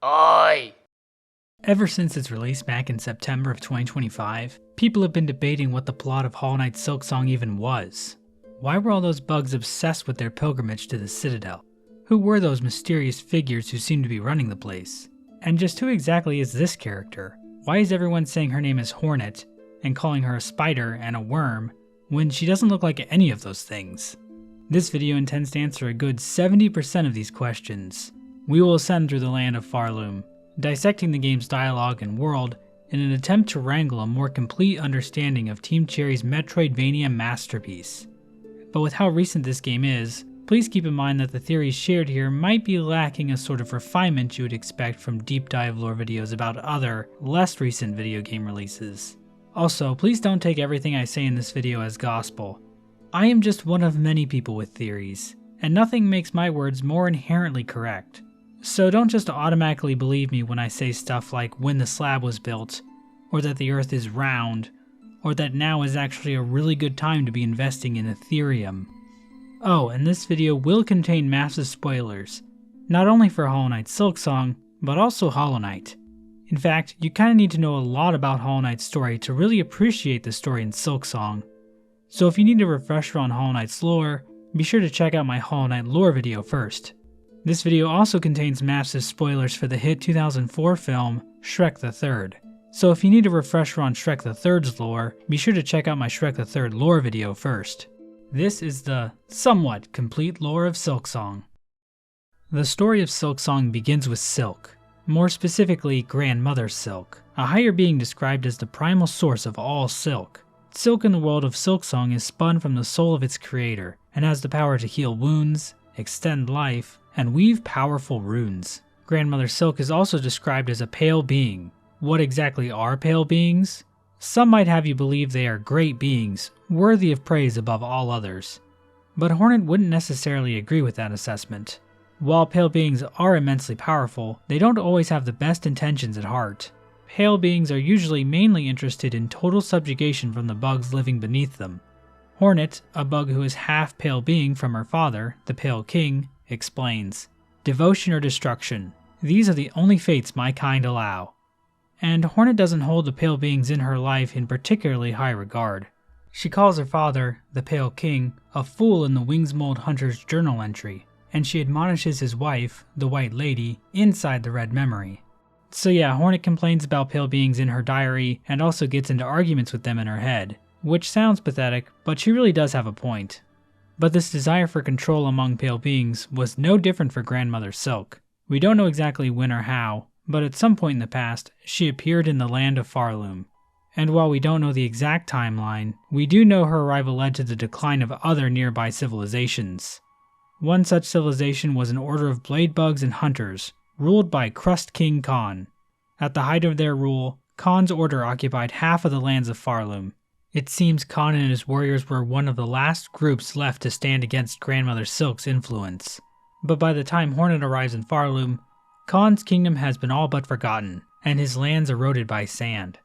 Oi! Ever since its release back in September of 2025, people have been debating what the plot of Hollow Knight Silksong even was. Why were all those bugs obsessed with their pilgrimage to the Citadel? Who were those mysterious figures who seemed to be running the place? And just who exactly is this character? Why is everyone saying her name is Hornet and calling her a spider and a worm when she doesn't look like any of those things? This video intends to answer a good 70% of these questions. We will ascend through the land of Farloom, dissecting the game's dialogue and world in an attempt to wrangle a more complete understanding of Team Cherry's Metroidvania masterpiece. But with how recent this game is, please keep in mind that the theories shared here might be lacking a sort of refinement you would expect from deep dive lore videos about other, less recent video game releases. Also, please don't take everything I say in this video as gospel. I am just one of many people with theories, and nothing makes my words more inherently correct. So don't just automatically believe me when I say stuff like when the slab was built, or that the earth is round, or that now is actually a really good time to be investing in Ethereum. Oh, and this video will contain massive spoilers, not only for Hollow Knight Silksong, but also Hollow Knight. In fact, you kinda need to know a lot about Hollow Knight's story to really appreciate the story in Silksong. So if you need a refresher on Hollow Knight's lore, be sure to check out my Hollow Knight lore video first. This video also contains massive spoilers for the hit 2004 film, Shrek the Third. So if you need a refresher on Shrek the Third's lore, be sure to check out my Shrek the Third lore video first. This is the somewhat complete lore of Silksong. The story of Silksong begins with Silk, more specifically Grandmother Silk, a higher being described as the primal source of all silk. Silk in the world of Silksong is spun from the soul of its creator, and has the power to heal wounds, extend life, and weave powerful runes. Grandmother Silk is also described as a pale being. What exactly are pale beings? Some might have you believe they are great beings, worthy of praise above all others. But Hornet wouldn't necessarily agree with that assessment. While pale beings are immensely powerful, they don't always have the best intentions at heart. Pale beings are usually mainly interested in total subjugation from the bugs living beneath them. Hornet, a bug who is half pale being from her father, the Pale King, explains, "Devotion or destruction. These are the only fates my kind allow." And Hornet doesn't hold the pale beings in her life in particularly high regard. She calls her father, the Pale King, a fool in the Wingsmold Hunter's journal entry, and she admonishes his wife, the White Lady, inside the Red Memory. So yeah, Hornet complains about pale beings in her diary and also gets into arguments with them in her head, which sounds pathetic, but she really does have a point. But this desire for control among pale beings was no different for Grandmother Silk. We don't know exactly when or how, but at some point in the past, she appeared in the land of Farloom. And while we don't know the exact timeline, we do know her arrival led to the decline of other nearby civilizations. One such civilization was an order of blade bugs and hunters, ruled by Crust King Khan. At the height of their rule, Khan's order occupied half of the lands of Farloom. It seems Khan and his warriors were one of the last groups left to stand against Grandmother Silk's influence. But by the time Hornet arrives in Farloom, Khan's kingdom has been all but forgotten, and his lands eroded by sand.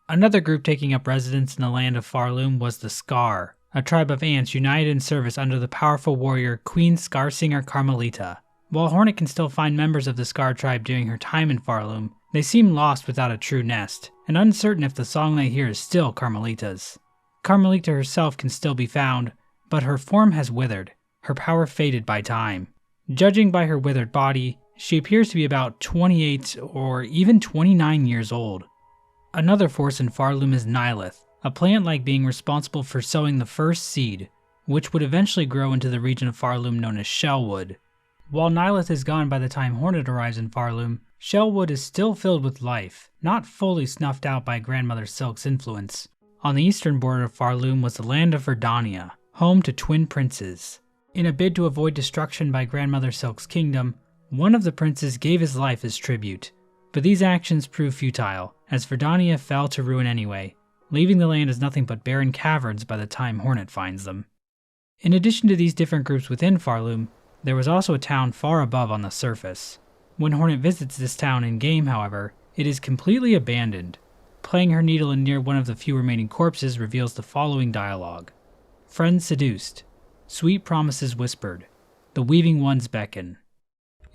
Another group taking up residence in the land of Farloom was the Scar, a tribe of ants united in service under the powerful warrior Queen Scarsinger Carmelita. While Hornet can still find members of the Scar tribe during her time in Farloom, they seem lost without a true nest, and uncertain if the song they hear is still Carmelita's. Carmelita herself can still be found, but her form has withered, her power faded by time. Judging by her withered body, she appears to be about 28 or even 29 years old. Another force in Farloom is Nihilith, a plant-like being responsible for sowing the first seed, which would eventually grow into the region of Farloom known as Shellwood. While Nihilith is gone by the time Hornet arrives in Farloom, Shellwood is still filled with life, not fully snuffed out by Grandmother Silk's influence. On the eastern border of Farloom was the land of Verdania, home to twin princes. In a bid to avoid destruction by Grandmother Silk's kingdom, one of the princes gave his life as tribute. But these actions proved futile, as Verdania fell to ruin anyway, leaving the land as nothing but barren caverns by the time Hornet finds them. In addition to these different groups within Farloom, there was also a town far above on the surface. When Hornet visits this town in-game, however, it is completely abandoned. Playing her needle in near one of the few remaining corpses reveals the following dialogue. Friends seduced. Sweet promises whispered. The weaving ones beckon.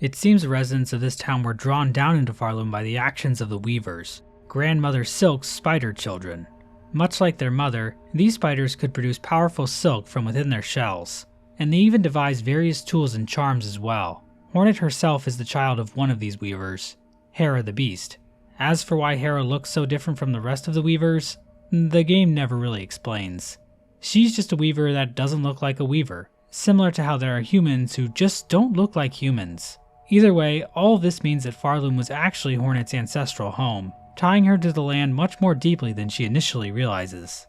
It seems the residents of this town were drawn down into Farloom by the actions of the weavers, Grandmother Silk's spider children. Much like their mother, these spiders could produce powerful silk from within their shells, and they even devised various tools and charms as well. Hornet herself is the child of one of these weavers, Hera the Beast. As for why Hera looks so different from the rest of the weavers, the game never really explains. She's just a weaver that doesn't look like a weaver, similar to how there are humans who just don't look like humans. Either way, all of this means that Farloom was actually Hornet's ancestral home, tying her to the land much more deeply than she initially realizes.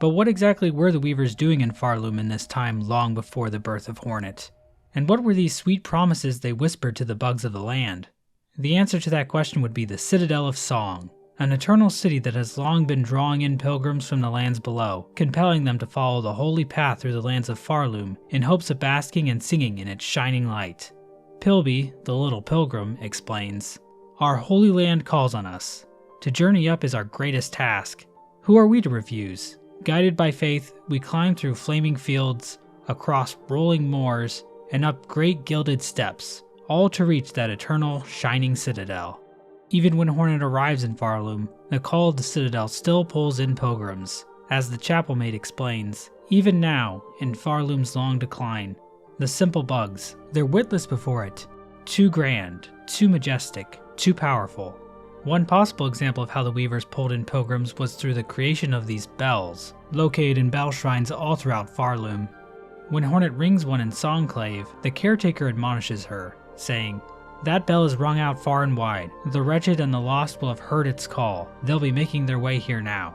But what exactly were the weavers doing in Farloom in this time long before the birth of Hornet? And what were these sweet promises they whispered to the bugs of the land? The answer to that question would be the Citadel of Song, an eternal city that has long been drawing in pilgrims from the lands below, compelling them to follow the holy path through the lands of Farloom in hopes of basking and singing in its shining light. Pilby, the little pilgrim, explains, "Our holy land calls on us. To journey up is our greatest task. Who are we to refuse? Guided by faith, we climb through flaming fields, across rolling moors, and up great gilded steps, all to reach that eternal, shining citadel." Even when Hornet arrives in Farloom, the call of the citadel still pulls in pilgrims. As the chapel maid explains, even now, in Farloom's long decline, the simple bugs, they're witless before it. Too grand, too majestic, too powerful. One possible example of how the weavers pulled in pilgrims was through the creation of these bells, located in bell shrines all throughout Farloom. When Hornet rings one in Songclave, the caretaker admonishes her, saying, "That bell is rung out far and wide. The wretched and the lost will have heard its call. They'll be making their way here now."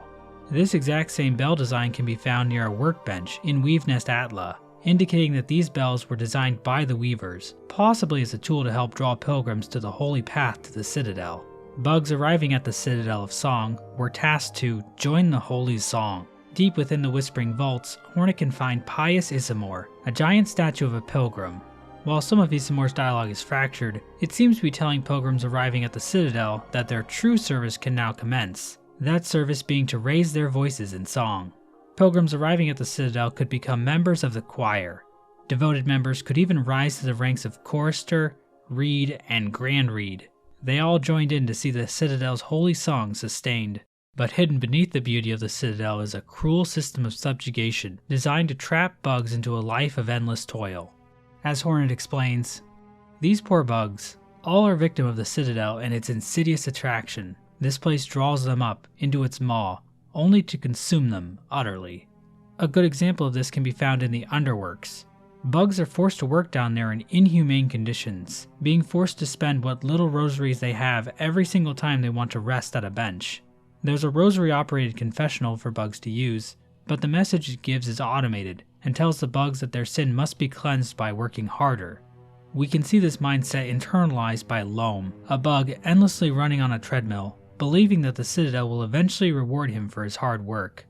This exact same bell design can be found near a workbench in Weavenest Atla, indicating that these bells were designed by the weavers, possibly as a tool to help draw pilgrims to the holy path to the citadel. Bugs arriving at the Citadel of Song were tasked to join the holy song. Deep within the Whispering Vaults, Hornet can find Pious Isamor, a giant statue of a pilgrim. While some of Isamor's dialogue is fractured, it seems to be telling pilgrims arriving at the Citadel that their true service can now commence, that service being to raise their voices in song. Pilgrims arriving at the Citadel could become members of the choir. Devoted members could even rise to the ranks of chorister, reed, and grand reed. They all joined in to see the Citadel's holy song sustained. But hidden beneath the beauty of the Citadel is a cruel system of subjugation designed to trap bugs into a life of endless toil. As Hornet explains, "These poor bugs, all are victim of the Citadel and its insidious attraction. This place draws them up into its maw, only to consume them utterly." A good example of this can be found in the Underworks. Bugs are forced to work down there in inhumane conditions, being forced to spend what little rosaries they have every single time they want to rest at a bench. There's a rosary-operated confessional for bugs to use, but the message it gives is automated and tells the bugs that their sin must be cleansed by working harder. We can see this mindset internalized by Loam, a bug endlessly running on a treadmill, believing that the Citadel will eventually reward him for his hard work.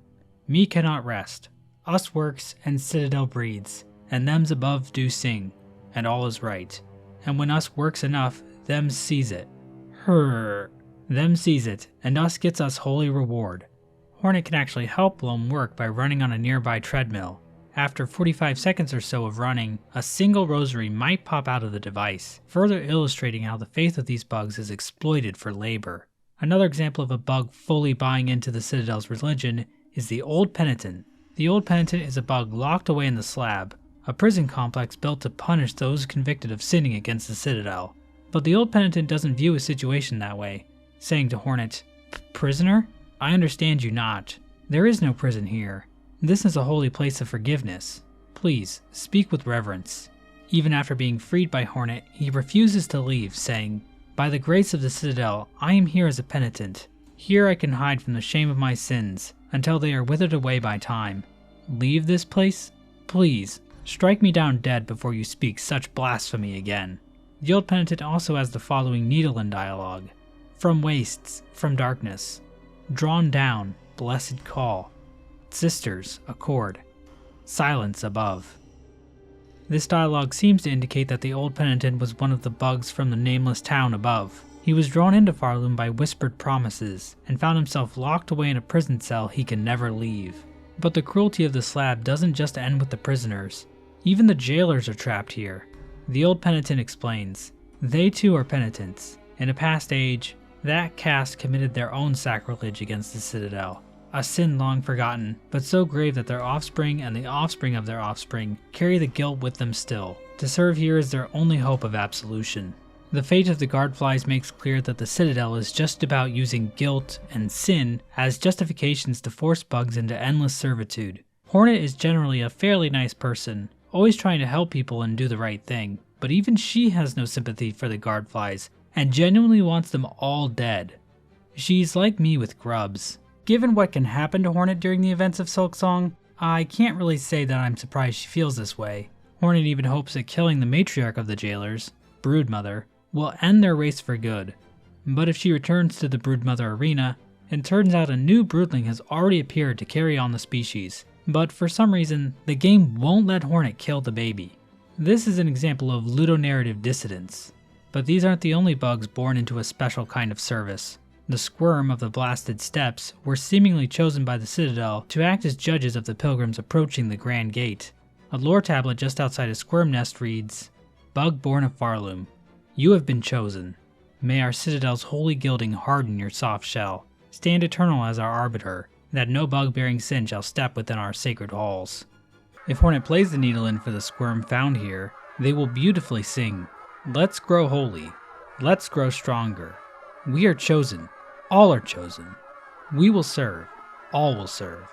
"Me cannot rest. Us works and Citadel breeds, and them's above do sing, and all is right. And when us works enough, them sees it. Them sees it, and us gets us holy reward." Hornet can actually help Loam work by running on a nearby treadmill. After 45 seconds or so of running, a single rosary might pop out of the device, further illustrating how the faith of these bugs is exploited for labor. Another example of a bug fully buying into the Citadel's religion is the Old Penitent. The Old Penitent is a bug locked away in the Slab, a prison complex built to punish those convicted of sinning against the Citadel. But the Old Penitent doesn't view a situation that way, saying to Hornet, "Prisoner? I understand you not. There is no prison here. This is a holy place of forgiveness. Please, speak with reverence." Even after being freed by Hornet, he refuses to leave, saying, "By the grace of the Citadel, I am here as a penitent. Here I can hide from the shame of my sins, until they are withered away by time. Leave this place? Please, strike me down dead before you speak such blasphemy again." The Old Penitent also has the following Needleland dialogue. "From wastes, from darkness. Drawn down, blessed call. Sisters, accord. Silence above." This dialogue seems to indicate that the Old Penitent was one of the bugs from the nameless town above. He was drawn into Farloom by whispered promises, and found himself locked away in a prison cell he can never leave. But the cruelty of the Slab doesn't just end with the prisoners. Even the jailers are trapped here. The Old Penitent explains, They too are penitents. In a past age, that caste committed their own sacrilege against the Citadel, a sin long forgotten, but so grave that their offspring and the offspring of their offspring carry the guilt with them still. To serve here is their only hope of absolution. The fate of the Guardflies makes clear that the Citadel is just about using guilt and sin as justifications to force bugs into endless servitude. Hornet is generally a fairly nice person, always trying to help people and do the right thing, but even she has no sympathy for the Guardflies and genuinely wants them all dead. She's like me with grubs. Given what can happen to Hornet during the events of Silksong, I can't really say that I'm surprised she feels this way. Hornet even hopes that killing the matriarch of the jailers, Broodmother, will end their race for good. But if she returns to the Broodmother arena, it turns out a new broodling has already appeared to carry on the species. But for some reason, the game won't let Hornet kill the baby. This is an example of ludonarrative dissidence. But these aren't the only bugs born into a special kind of service. The Squirm of the Blasted Steppes were seemingly chosen by the Citadel to act as judges of the pilgrims approaching the Grand Gate. A lore tablet just outside a Squirm nest reads, "Bug born of Farloom, you have been chosen. May our Citadel's holy gilding harden your soft shell. Stand eternal as our arbiter, that no bug-bearing sin shall step within our sacred halls." If Hornet plays the needle in for the Squirm found here, they will beautifully sing, "Let's grow holy. Let's grow stronger. We are chosen. All are chosen. We will serve. All will serve."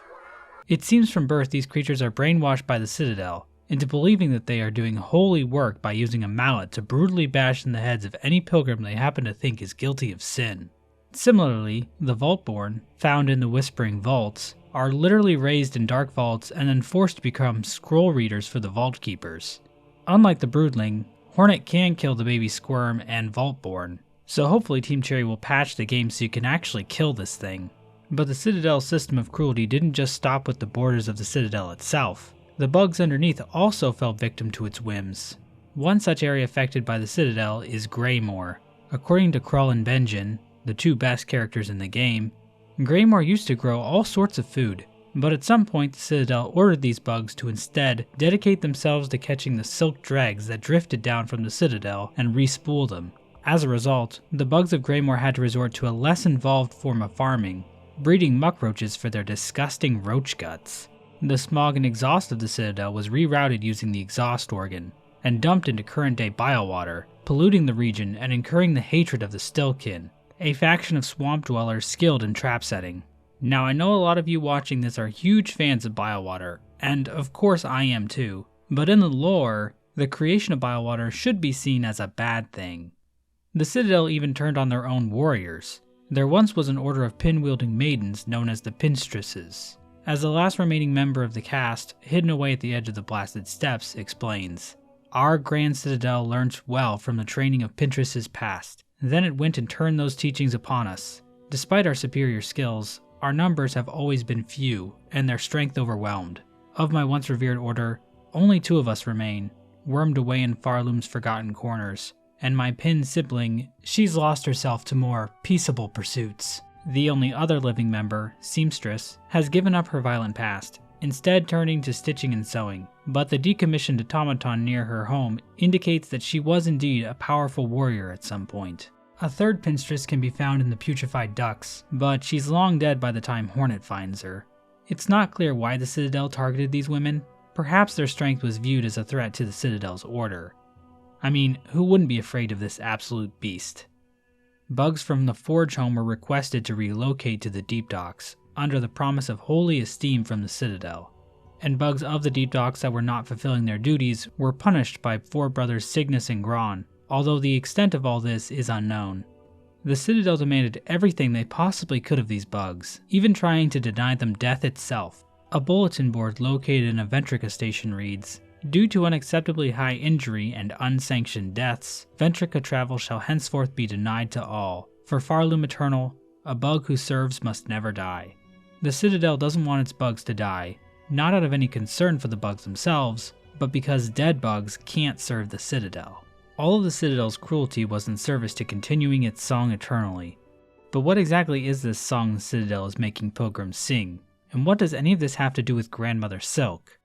It seems from birth these creatures are brainwashed by the Citadel into believing that they are doing holy work by using a mallet to brutally bash in the heads of any pilgrim they happen to think is guilty of sin. Similarly, the Vaultborn, found in the Whispering Vaults, are literally raised in dark vaults and then forced to become scroll readers for the Vault Keepers. Unlike the Broodling, Hornet can kill the baby Squirm and Vaultborn, so hopefully Team Cherry will patch the game so you can actually kill this thing. But the Citadel's system of cruelty didn't just stop with the borders of the Citadel itself. The bugs underneath also fell victim to its whims. One such area affected by the Citadel is Greymoor. According to Krull and Benjin, the two best characters in the game, Greymoor used to grow all sorts of food, but at some point the Citadel ordered these bugs to instead dedicate themselves to catching the silk dregs that drifted down from the Citadel and re-spool them. As a result, the bugs of Greymoor had to resort to a less involved form of farming, breeding muckroaches for their disgusting roach guts. The smog and exhaust of the Citadel was rerouted using the exhaust organ, and dumped into current-day biowater, polluting the region and incurring the hatred of the Stillkin, a faction of swamp dwellers skilled in trap setting. Now I know a lot of you watching this are huge fans of biowater, and of course I am too, but in the lore, the creation of biowater should be seen as a bad thing. The Citadel even turned on their own warriors. There once was an order of pin-wielding maidens known as the Pinstresses. As the last remaining member of the caste, hidden away at the edge of the Blasted Steppes, explains, "Our Grand Citadel learnt well from the training of Pinstresses past. Then it went and turned those teachings upon us. Despite our superior skills, our numbers have always been few, and their strength overwhelmed. Of my once revered order, only 2 of us remain, wormed away in Farloom's forgotten corners, and my Pin sibling, she's lost herself to more peaceable pursuits. The only other living member, Seamstress, has given up her violent past, instead turning to stitching and sewing, but the decommissioned automaton near her home indicates that she was indeed a powerful warrior at some point. A third Pinstress can be found in the Putrefied Ducks, but she's long dead by the time Hornet finds her. It's not clear why the Citadel targeted these women. Perhaps their strength was viewed as a threat to the Citadel's order. I mean, who wouldn't be afraid of this absolute beast? Bugs from the Forge home were requested to relocate to the Deep Docks, under the promise of holy esteem from the Citadel. And bugs of the Deep Docks that were not fulfilling their duties were punished by 4 brothers Cygnus and Gron, although the extent of all this is unknown. The Citadel demanded everything they possibly could of these bugs, even trying to deny them death itself. A bulletin board located in a Ventrica station reads, "Due to unacceptably high injury and unsanctioned deaths, Ventrica travel shall henceforth be denied to all. For Farloom Eternal, a bug who serves must never die." The Citadel doesn't want its bugs to die, not out of any concern for the bugs themselves, but because dead bugs can't serve the Citadel. All of the Citadel's cruelty was in service to continuing its song eternally. But what exactly is this song the Citadel is making pilgrims sing, and what does any of this have to do with Grandmother Silk?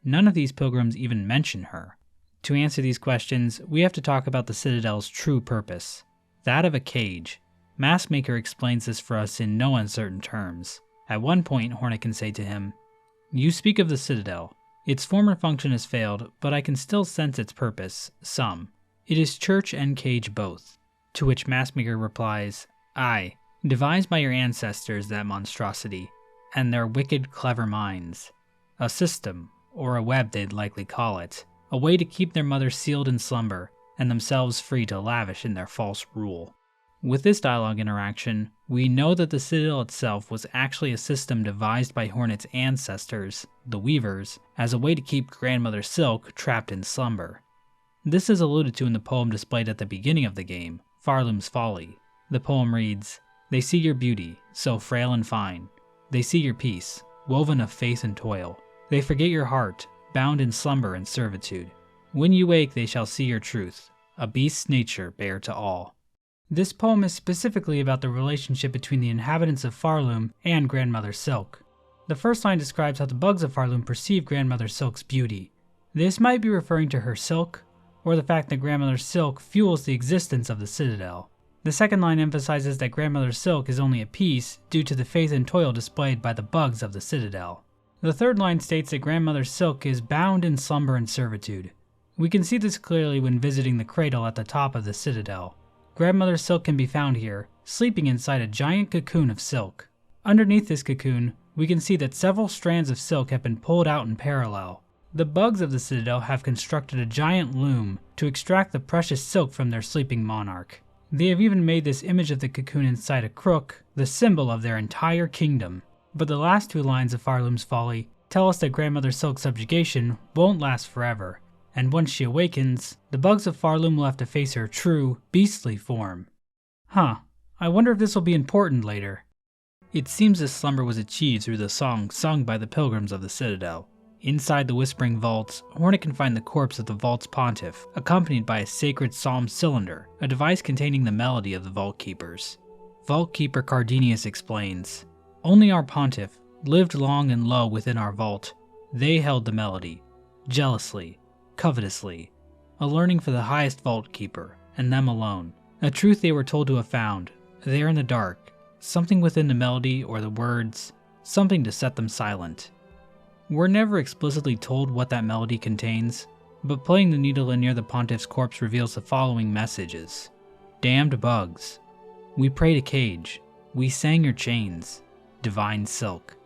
None of these pilgrims even mention her. To answer these questions, we have to talk about the Citadel's true purpose, that of a cage. Maskmaker explains this for us in no uncertain terms. At one point, Hornet can say to him, "You speak of the Citadel. Its former function has failed, but I can still sense its purpose, some. It is church and cage both." To which Maskmaker replies, "Aye, devised by your ancestors, that monstrosity, and their wicked, clever minds. A system, or a web they'd likely call it, a way to keep their mother sealed in slumber, and themselves free to lavish in their false rule." With this dialogue interaction, we know that the Citadel itself was actually a system devised by Hornet's ancestors, the Weavers, as a way to keep Grandmother Silk trapped in slumber. This is alluded to in the poem displayed at the beginning of the game, Farloom's Folly. The poem reads, "They see your beauty, so frail and fine. They see your peace, woven of faith and toil. They forget your heart, bound in slumber and servitude. When you wake they shall see your truth, a beast's nature bare to all." This poem is specifically about the relationship between the inhabitants of Farloom and Grandmother Silk. The first line describes how the bugs of Farloom perceive Grandmother Silk's beauty. This might be referring to her silk, or the fact that Grandmother Silk fuels the existence of the Citadel. The second line emphasizes that Grandmother Silk is only at peace due to the faith and toil displayed by the bugs of the Citadel. The third line states that Grandmother Silk is bound in slumber and servitude. We can see this clearly when visiting the cradle at the top of the Citadel. Grandmother Silk can be found here, sleeping inside a giant cocoon of silk. Underneath this cocoon, we can see that several strands of silk have been pulled out in parallel. The bugs of the Citadel have constructed a giant loom to extract the precious silk from their sleeping monarch. They have even made this image of the cocoon inside a crook the symbol of their entire kingdom. But the last two lines of Farloom's Folly tell us that Grandmother Silk's subjugation won't last forever, and once she awakens, the bugs of Farloom will have to face her true, beastly form. I wonder if this will be important later. It seems this slumber was achieved through the song sung by the pilgrims of the Citadel. Inside the Whispering Vaults, Hornet can find the corpse of the Vault's pontiff, accompanied by a sacred psalm cylinder, a device containing the melody of the Vault Keepers. Vault Keeper Cardenius explains, "Only our pontiff lived long and low within our vault. They held the melody, jealously, covetously, a learning for the highest Vault Keeper, and them alone. A truth they were told to have found, there in the dark, something within the melody or the words, something to set them silent." We're never explicitly told what that melody contains, but playing the needle in near the pontiff's corpse reveals the following messages. "Damned bugs. We prayed a cage. We sang your chains. Divine silk."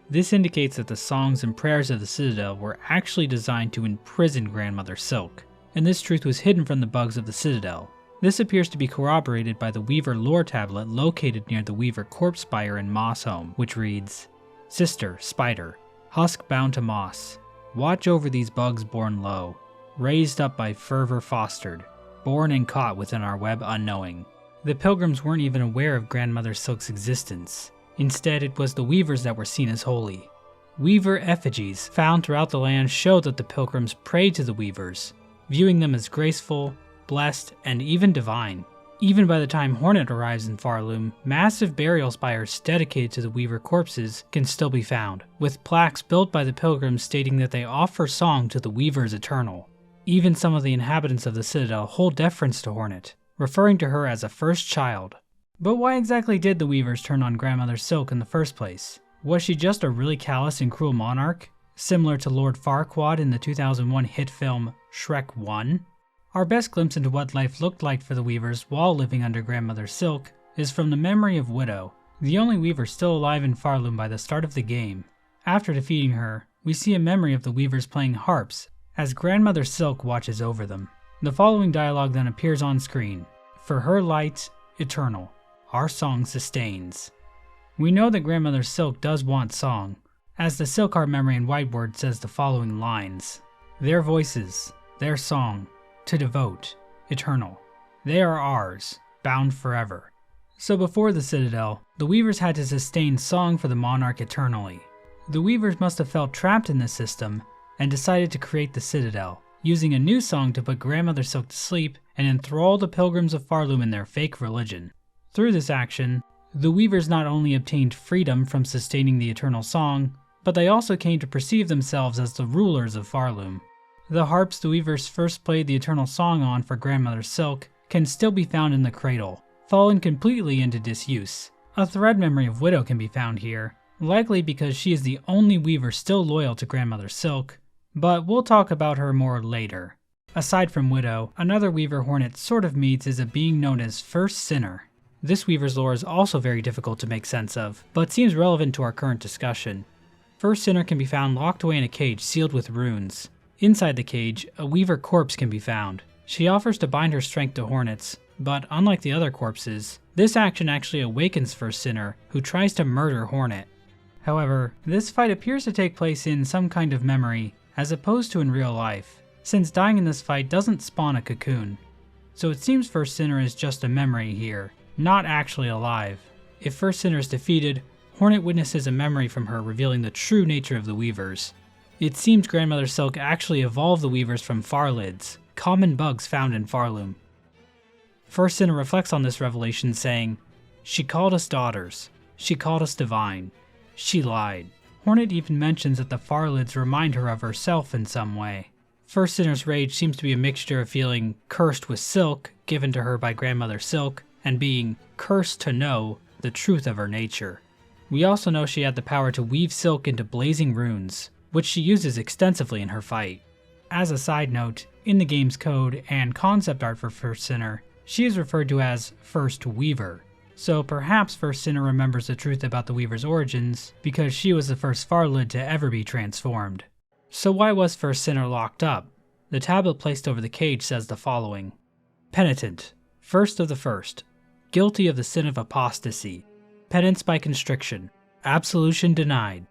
This indicates that the songs and prayers of the Citadel were actually designed to imprison Grandmother Silk, and this truth was hidden from the bugs of the Citadel. This appears to be corroborated by the Weaver lore tablet located near the Weaver corpse spire in Moss Home, which reads, "Sister, spider, husk bound to moss, watch over these bugs born low, raised up by fervor fostered, born and caught within our web unknowing." The pilgrims weren't even aware of Grandmother Silk's existence. Instead, it was the Weavers that were seen as holy. Weaver effigies found throughout the land show that the pilgrims prayed to the Weavers, viewing them as graceful, blessed, and even divine. Even by the time Hornet arrives in Farloom, massive burial spires dedicated to the Weaver corpses can still be found, with plaques built by the pilgrims stating that they offer song to the Weavers eternal. Even some of the inhabitants of the Citadel hold deference to Hornet, referring to her as a first child. But why exactly did the Weavers turn on Grandmother Silk in the first place? Was she just a really callous and cruel monarch, similar to Lord Farquaad in the 2001 hit film Shrek 1? Our best glimpse into what life looked like for the Weavers while living under Grandmother Silk is from the memory of Widow, the only Weaver still alive in Farloom by the start of the game. After defeating her, we see a memory of the Weavers playing harps as Grandmother Silk watches over them. The following dialogue then appears on screen. "For her light, eternal, our song sustains." We know that Grandmother Silk does want song, as the Silk Heart memory in Whiteward says the following lines. "Their voices, their song, to devote, eternal. They are ours, bound forever." So before the Citadel, the Weavers had to sustain song for the monarch eternally. The Weavers must have felt trapped in this system and decided to create the Citadel, using a new song to put Grandmother Silk to sleep and enthrall the pilgrims of Farloom in their fake religion. Through this action, the Weavers not only obtained freedom from sustaining the eternal song, but they also came to perceive themselves as the rulers of Farloom. The harps the weavers first played the Eternal Song on for Grandmother Silk can still be found in the cradle, fallen completely into disuse. A thread memory of Widow can be found here, likely because she is the only weaver still loyal to Grandmother Silk, but we'll talk about her more later. Aside from Widow, another weaver Hornet sort of meets is a being known as First Sinner. This weaver's lore is also very difficult to make sense of, but seems relevant to our current discussion. First Sinner can be found locked away in a cage sealed with runes. Inside the cage, a weaver corpse can be found. She offers to bind her strength to Hornets, but unlike the other corpses, this action actually awakens First Sinner, who tries to murder Hornet. However, this fight appears to take place in some kind of memory, as opposed to in real life, since dying in this fight doesn't spawn a cocoon. So it seems First Sinner is just a memory here, not actually alive. If First Sinner is defeated, Hornet witnesses a memory from her revealing the true nature of the weavers. It seems Grandmother Silk actually evolved the weavers from farlids, common bugs found in Farloom. First Sinner reflects on this revelation saying, "She called us daughters. She called us divine. She lied." Hornet even mentions that the farlids remind her of herself in some way. First Sinner's rage seems to be a mixture of feeling cursed with silk, given to her by Grandmother Silk, and being cursed to know the truth of her nature. We also know she had the power to weave silk into blazing runes, which she uses extensively in her fight. As a side note, in the game's code and concept art for First Sinner, she is referred to as First Weaver. So perhaps First Sinner remembers the truth about the Weaver's origins because she was the first farlid to ever be transformed. So why was First Sinner locked up? The tablet placed over the cage says the following: Penitent, first of the first, guilty of the sin of apostasy, penance by constriction, absolution denied.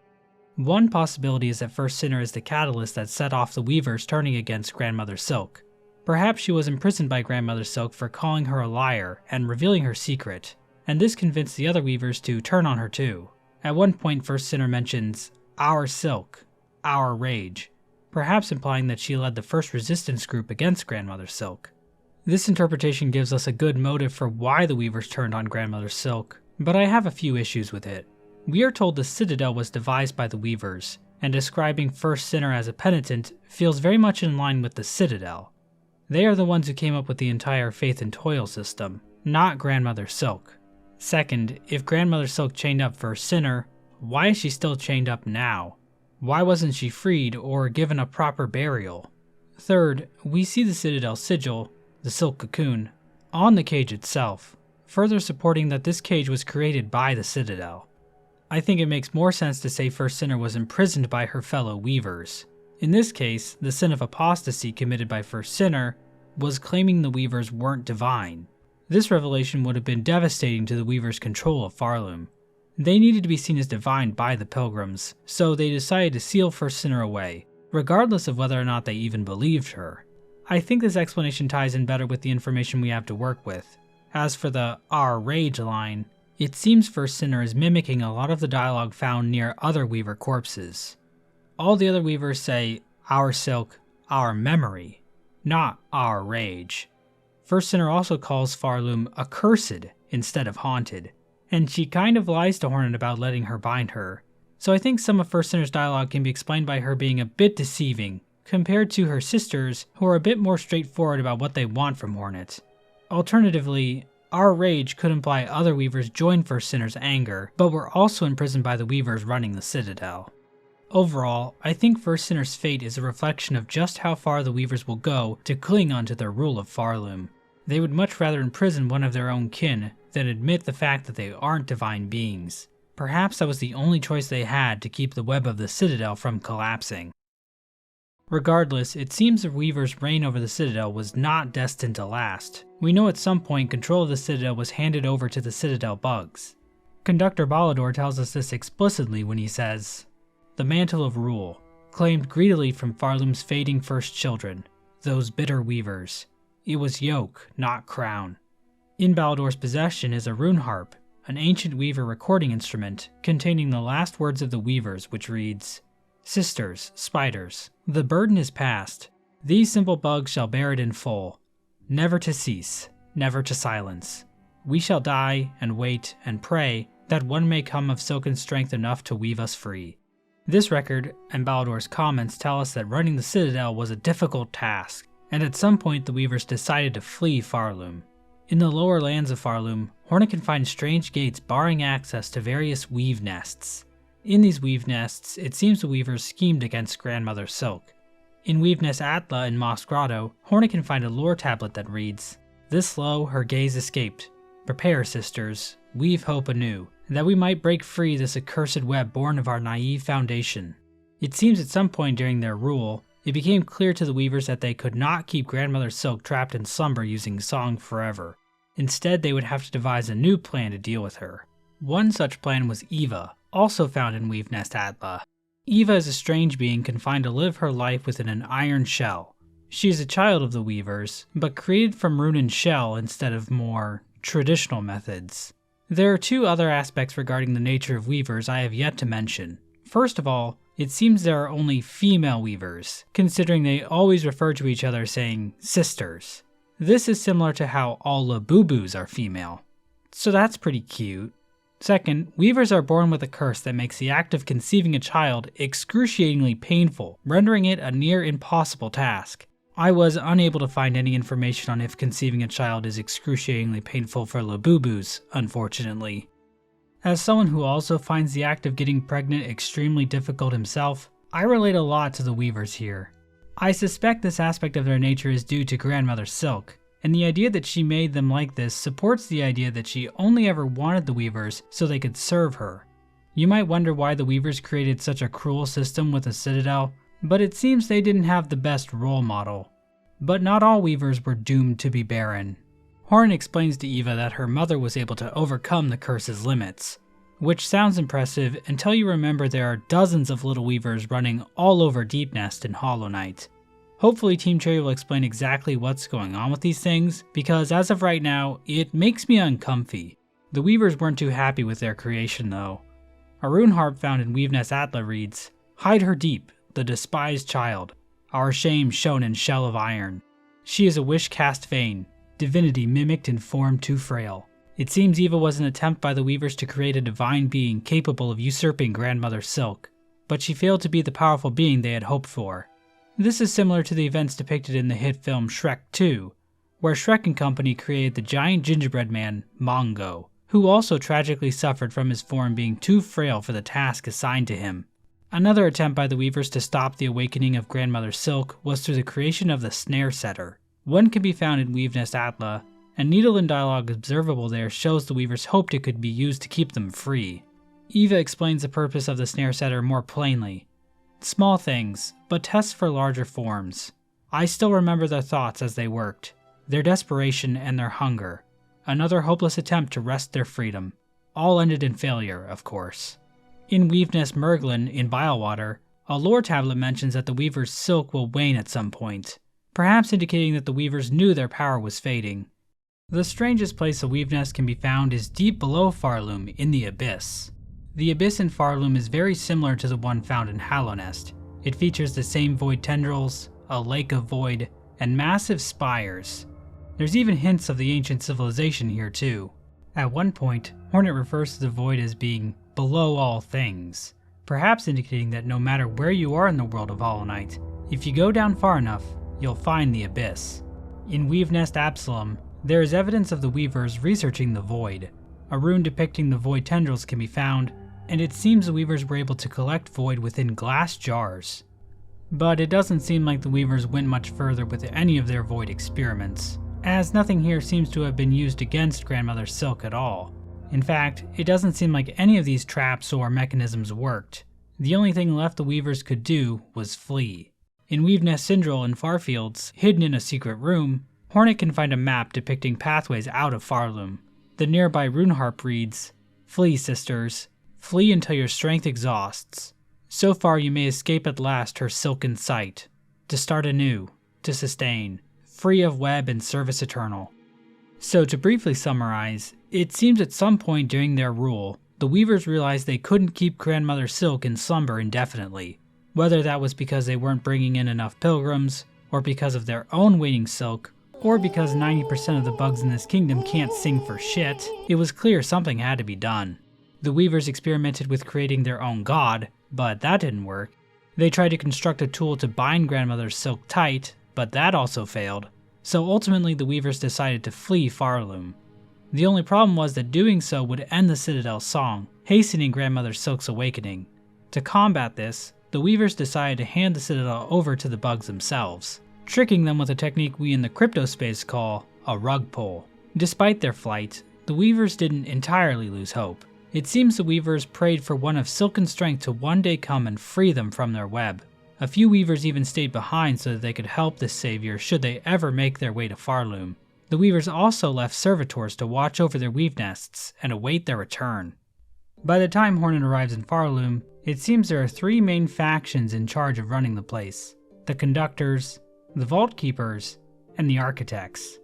One possibility is that First Sinner is the catalyst that set off the weavers turning against Grandmother Silk. Perhaps she was imprisoned by Grandmother Silk for calling her a liar and revealing her secret, and this convinced the other weavers to turn on her too. At one point, First Sinner mentions, "Our Silk, our rage," perhaps implying that she led the first resistance group against Grandmother Silk. This interpretation gives us a good motive for why the weavers turned on Grandmother Silk, but I have a few issues with it. We are told the Citadel was devised by the weavers, and describing First Sinner as a penitent feels very much in line with the Citadel. They are the ones who came up with the entire Faith and Toil system, not Grandmother Silk. Second, if Grandmother Silk chained up First Sinner, why is she still chained up now? Why wasn't she freed or given a proper burial? Third, we see the Citadel sigil, the silk cocoon, on the cage itself, further supporting that this cage was created by the Citadel. I think it makes more sense to say First Sinner was imprisoned by her fellow weavers. In this case, the sin of apostasy committed by First Sinner was claiming the weavers weren't divine. This revelation would have been devastating to the weavers' control of Farloom. They needed to be seen as divine by the pilgrims, so they decided to seal First Sinner away, regardless of whether or not they even believed her. I think this explanation ties in better with the information we have to work with. As for the "our rage" line, it seems First Sinner is mimicking a lot of the dialogue found near other weaver corpses. All the other weavers say, "our silk, our memory," not "our rage." First Sinner also calls Farloom accursed instead of haunted, and she kind of lies to Hornet about letting her bind her. So I think some of First Sinner's dialogue can be explained by her being a bit deceiving, compared to her sisters who are a bit more straightforward about what they want from Hornet. Alternatively, our rage could imply other weavers joined First Sinner's anger, but were also imprisoned by the weavers running the Citadel. Overall, I think First Sinner's fate is a reflection of just how far the weavers will go to cling onto their rule of Farloom. They would much rather imprison one of their own kin than admit the fact that they aren't divine beings. Perhaps that was the only choice they had to keep the web of the Citadel from collapsing. Regardless, it seems the Weaver's reign over the Citadel was not destined to last. We know at some point control of the Citadel was handed over to the Citadel bugs. Conductor Balador tells us this explicitly when he says, "The mantle of rule, claimed greedily from Farloom's fading first children, those bitter weavers. It was yoke, not crown." In Balador's possession is a rune harp, an ancient weaver recording instrument containing the last words of the weavers, which reads, "Sisters, spiders, the burden is past. These simple bugs shall bear it in full. Never to cease, never to silence. We shall die and wait and pray that one may come of silken strength enough to weave us free." This record and Baldor's comments tell us that running the Citadel was a difficult task, and at some point the Weavers decided to flee Farloom. In the lower lands of Farloom, Hornet can find strange gates barring access to various weave nests. In these weave nests, it seems the Weavers schemed against Grandmother Silk. In Weave Nest Atla in Moss Grotto, Hornet can find a lore tablet that reads, "This low her gaze escaped. Prepare, sisters, weave hope anew, that we might break free this accursed web born of our naive foundation." It seems at some point during their rule, it became clear to the Weavers that they could not keep Grandmother Silk trapped in slumber using song forever. Instead, they would have to devise a new plan to deal with her. One such plan was Eva, also found in Weave Nest Atla. Eva is a strange being confined to live her life within an iron shell. She is a child of the Weavers, but created from rune and shell instead of more traditional methods. There are two other aspects regarding the nature of Weavers I have yet to mention. First of all, it seems there are only female Weavers, considering they always refer to each other saying sisters. This is similar to how all Labubus are female. So that's pretty cute. Second, Weavers are born with a curse that makes the act of conceiving a child excruciatingly painful, rendering it a near impossible task. I was unable to find any information on if conceiving a child is excruciatingly painful for Labubus, unfortunately. As someone who also finds the act of getting pregnant extremely difficult himself, I relate a lot to the Weavers here. I suspect this aspect of their nature is due to Grandmother Silk, and the idea that she made them like this supports the idea that she only ever wanted the Weavers so they could serve her. You might wonder why the Weavers created such a cruel system with a Citadel, but it seems they didn't have the best role model. But not all Weavers were doomed to be barren. Hornet explains to Eva that her mother was able to overcome the curse's limits, which sounds impressive until you remember there are dozens of little Weavers running all over Deep Nest and Hollow Knight. Hopefully Team Cherry will explain exactly what's going on with these things, because as of right now, it makes me uncomfy. The Weavers weren't too happy with their creation though. A rune harp found in Weave Nest Atla reads, "Hide her deep, the despised child, our shame shown in shell of iron. She is a wish cast vain, divinity mimicked in form too frail." It seems Eva was an attempt by the Weavers to create a divine being capable of usurping Grandmother Silk, but she failed to be the powerful being they had hoped for. This is similar to the events depicted in the hit film Shrek 2, where Shrek and company created the giant gingerbread man, Mongo, who also tragically suffered from his form being too frail for the task assigned to him. Another attempt by the Weavers to stop the awakening of Grandmother Silk was through the creation of the Snare Setter. One can be found in Weave Nest Atla, and needle and dialogue observable there shows the Weavers hoped it could be used to keep them free. Eva explains the purpose of the Snare Setter more plainly. Small things, but tests for larger forms. I still remember their thoughts as they worked, their desperation and their hunger. Another hopeless attempt to wrest their freedom. All ended in failure, of course. In Weave Nest Merglin in Bilewater, a lore tablet mentions that the Weaver's silk will wane at some point, perhaps indicating that the Weavers knew their power was fading. The strangest place a Weave Nest can be found is deep below Farloom in the Abyss. The Abyss in Farloom is very similar to the one found in Hollow Nest. It features the same void tendrils, a lake of void, and massive spires. There's even hints of the ancient civilization here too. At one point, Hornet refers to the void as being below all things, perhaps indicating that no matter where you are in the world of Hollow Knight, if you go down far enough, you'll find the Abyss. In Weave Nest Absalom, there is evidence of the Weavers researching the void. A rune depicting the void tendrils can be found, and it seems the Weavers were able to collect void within glass jars. But it doesn't seem like the Weavers went much further with any of their void experiments, as nothing here seems to have been used against Grandmother Silk at all. In fact, it doesn't seem like any of these traps or mechanisms worked. The only thing left the Weavers could do was flee. In Weave Nest Syndril in Farfields, hidden in a secret room, Hornet can find a map depicting pathways out of Farloom. The nearby rune harp reads, "Flee, sisters. Flee until your strength exhausts. So far you may escape at last her silken sight. To start anew, to sustain, free of web and service eternal." So to briefly summarize, it seems at some point during their rule, the Weavers realized they couldn't keep Grandmother Silk in slumber indefinitely. Whether that was because they weren't bringing in enough pilgrims, or because of their own waning silk, or because 90% of the bugs in this kingdom can't sing for shit, it was clear something had to be done. The Weavers experimented with creating their own god, but that didn't work. They tried to construct a tool to bind Grandmother Silk tight, but that also failed. So ultimately the Weavers decided to flee Farloom. The only problem was that doing so would end the Citadel's song, hastening Grandmother Silk's awakening. To combat this, the Weavers decided to hand the Citadel over to the bugs themselves, tricking them with a technique we in the crypto space call a rug pull. Despite their flight, the Weavers didn't entirely lose hope. It seems the Weavers prayed for one of silken strength to one day come and free them from their web. A few Weavers even stayed behind so that they could help this savior should they ever make their way to Farloom. The Weavers also left servitors to watch over their weave nests and await their return. By the time Hornet arrives in Farloom, it seems there are three main factions in charge of running the place: the Conductors, the Vault Keepers, and the Architects.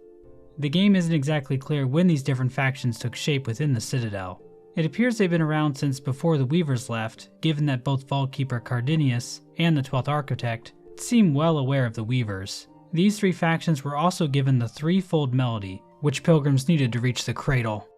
The game isn't exactly clear when these different factions took shape within the Citadel. It appears they've been around since before the Weavers left, given that both Vault Keeper Cardinius and the 12th Architect seem well aware of the Weavers. These three factions were also given the threefold melody, which pilgrims needed to reach the cradle.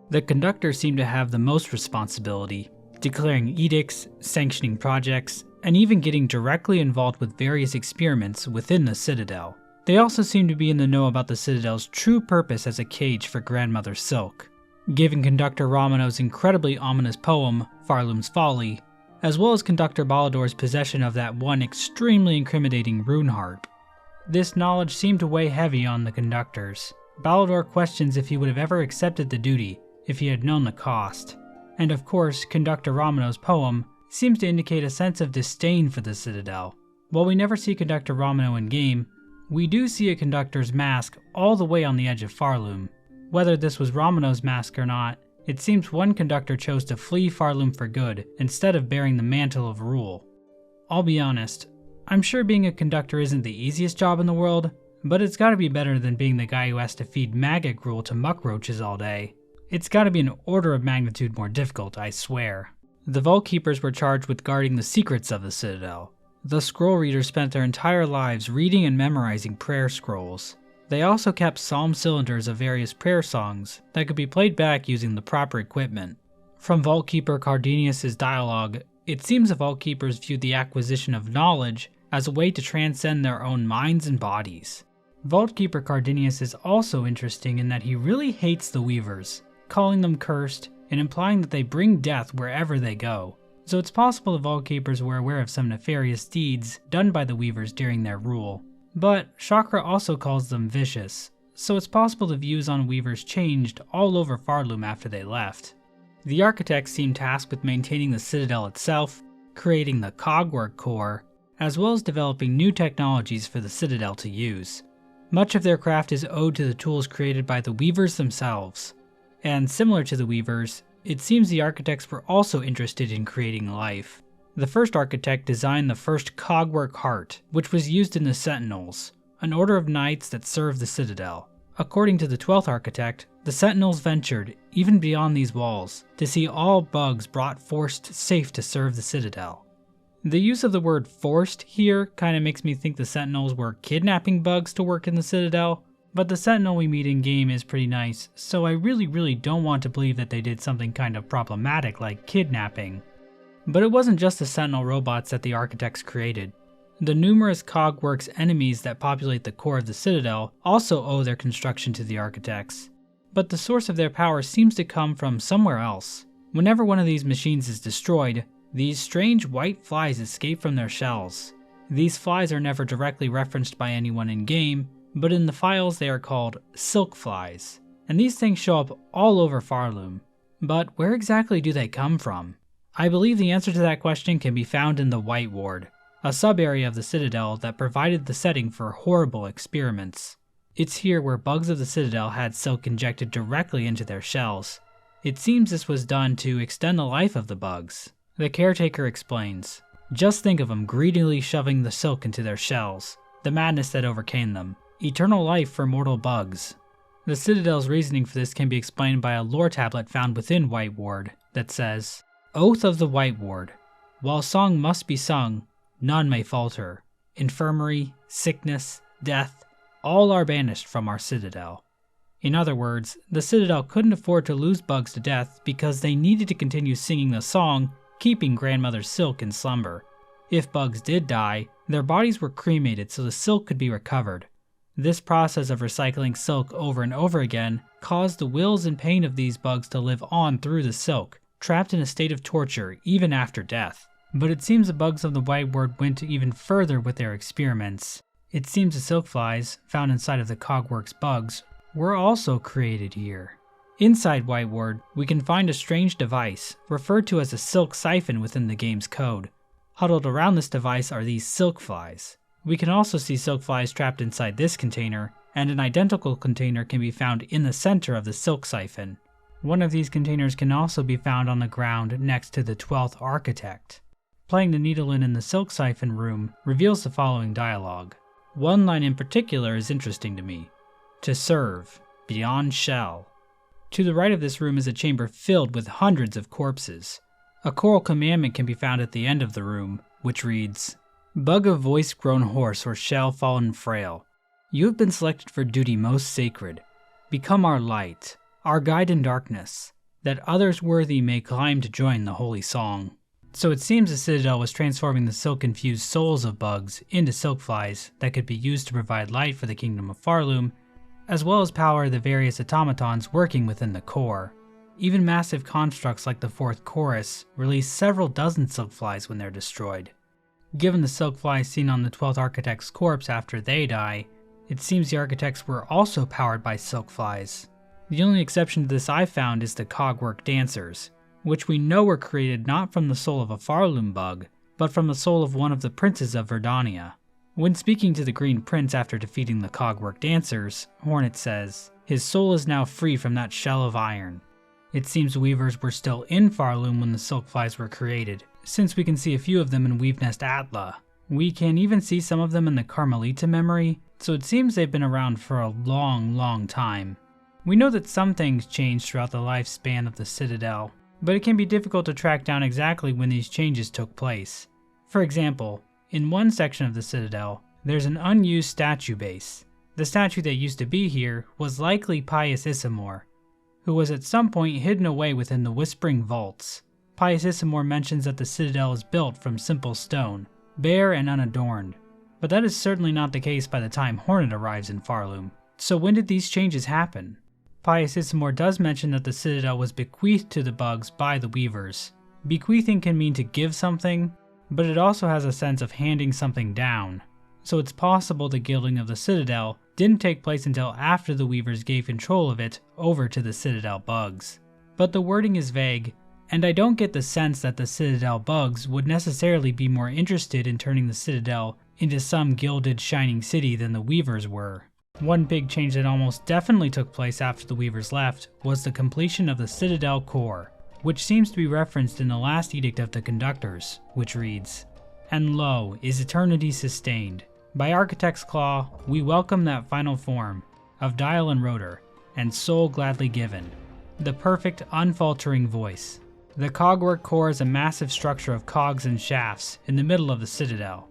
The Conductors seem to have the most responsibility, declaring edicts, sanctioning projects, and even getting directly involved with various experiments within the Citadel. They also seem to be in the know about the Citadel's true purpose as a cage for Grandmother Silk, giving Conductor Romano's incredibly ominous poem, Farloom's Folly, as well as Conductor Ballador's possession of that one extremely incriminating rune harp. This knowledge seemed to weigh heavy on the Conductors. Ballador questions if he would have ever accepted the duty if he had known the cost. And of course, Conductor Romano's poem seems to indicate a sense of disdain for the Citadel. While we never see Conductor Romano in-game, we do see a Conductor's mask all the way on the edge of Farloom. Whether this was Romano's mask or not, it seems one Conductor chose to flee Farloom for good instead of bearing the mantle of rule. I'll be honest, I'm sure being a Conductor isn't the easiest job in the world, but it's gotta be better than being the guy who has to feed maggot gruel to muckroaches all day. It's gotta be an order of magnitude more difficult, I swear. The Vault Keepers were charged with guarding the secrets of the Citadel. The scroll readers spent their entire lives reading and memorizing prayer scrolls. They also kept psalm cylinders of various prayer songs that could be played back using the proper equipment. From Vault Keeper Cardinius' dialogue, it seems the Vault Keepers viewed the acquisition of knowledge as a way to transcend their own minds and bodies. Vault Keeper Cardinius is also interesting in that he really hates the Weavers, calling them cursed and implying that they bring death wherever they go. So it's possible the Vault Keepers were aware of some nefarious deeds done by the Weavers during their rule. But Chakra also calls them vicious, so it's possible the views on Weavers changed all over Farloom after they left. The Architects seem tasked with maintaining the Citadel itself, creating the Cogwork Core, as well as developing new technologies for the Citadel to use. Much of their craft is owed to the tools created by the Weavers themselves. And similar to the Weavers, it seems the Architects were also interested in creating life. The first Architect designed the first Cogwork Heart, which was used in the Sentinels, an order of knights that served the Citadel. According to the 12th Architect, the Sentinels ventured, even beyond these walls, to see all bugs brought forced safe to serve the Citadel. The use of the word forced here kinda makes me think the Sentinels were kidnapping bugs to work in the Citadel, but the Sentinel we meet in-game is pretty nice, so I really don't want to believe that they did something kind of problematic like kidnapping. But it wasn't just the Sentinel robots that the Architects created. The numerous Cogworks enemies that populate the core of the Citadel also owe their construction to the Architects. But the source of their power seems to come from somewhere else. Whenever one of these machines is destroyed, these strange white flies escape from their shells. These flies are never directly referenced by anyone in-game, but in the files they are called silk flies, and these things show up all over Farloom. But where exactly do they come from? I believe the answer to that question can be found in the White Ward, a sub-area of the Citadel that provided the setting for horrible experiments. It's here where bugs of the Citadel had silk injected directly into their shells. It seems this was done to extend the life of the bugs. The caretaker explains, "Just think of them greedily shoving the silk into their shells, the madness that overcame them. Eternal life for mortal bugs." The Citadel's reasoning for this can be explained by a lore tablet found within White Ward that says, "Oath of the White Ward. While song must be sung, none may falter. Infirmary, sickness, death, all are banished from our Citadel." In other words, the Citadel couldn't afford to lose bugs to death because they needed to continue singing the song keeping Grandmother Silk in slumber. If bugs did die, their bodies were cremated so the silk could be recovered. This process of recycling silk over and over again caused the wills and pain of these bugs to live on through the silk, trapped in a state of torture even after death. But it seems the bugs of the White Ward went even further with their experiments. It seems the silk flies, found inside of the Cogwork's bugs, were also created here. Inside White Ward, we can find a strange device, referred to as a silk siphon within the game's code. Huddled around this device are these silk flies. We can also see silk flies trapped inside this container, and an identical container can be found in the center of the silk siphon. One of these containers can also be found on the ground next to the 12th Architect. Playing the needle in the silk siphon room reveals the following dialogue. One line in particular is interesting to me. To serve, beyond shell. To the right of this room is a chamber filled with hundreds of corpses. A choral commandment can be found at the end of the room, which reads, Bug of voice grown hoarse or shell fallen frail, you have been selected for duty most sacred. Become our light, our guide in darkness, that others worthy may climb to join the holy song. So it seems the Citadel was transforming the silk-infused souls of bugs into silk flies that could be used to provide light for the Kingdom of Farloom, as well as power the various automatons working within the core. Even massive constructs like the 4th Chorus release several dozen silk flies when they're destroyed. Given the silk flies seen on the 12th Architect's corpse after they die, it seems the Architects were also powered by silk flies. The only exception to this I've found is the Cogwork Dancers, which we know were created not from the soul of a Farloom bug, but from the soul of one of the princes of Verdania. When speaking to the Green Prince after defeating the Cogwork Dancers, Hornet says, his soul is now free from that shell of iron. It seems weavers were still in Farloom when the silk flies were created, since we can see a few of them in Weavenest Atla. We can even see some of them in the Carmelita memory, so it seems they've been around for a long time. We know that some things changed throughout the lifespan of the Citadel, but it can be difficult to track down exactly when these changes took place. For example, in one section of the Citadel, there's an unused statue base. The statue that used to be here was likely Pius Isamor, who was at some point hidden away within the Whispering Vaults. Pius Isamor mentions that the Citadel is built from simple stone, bare and unadorned, but that is certainly not the case by the time Hornet arrives in Farloom. So when did these changes happen? Pius Isamor does mention that the Citadel was bequeathed to the bugs by the Weavers. Bequeathing can mean to give something, but it also has a sense of handing something down. So it's possible the gilding of the Citadel didn't take place until after the Weavers gave control of it over to the Citadel bugs. But the wording is vague, and I don't get the sense that the Citadel bugs would necessarily be more interested in turning the Citadel into some gilded shining city than the Weavers were. One big change that almost definitely took place after the Weavers left was the completion of the Citadel Core, which seems to be referenced in the last edict of the Conductors, which reads, And lo, is eternity sustained. By Architect's Claw, we welcome that final form of dial and rotor, and soul gladly given, the perfect, unfaltering voice. The Cogwork Core is a massive structure of cogs and shafts in the middle of the Citadel.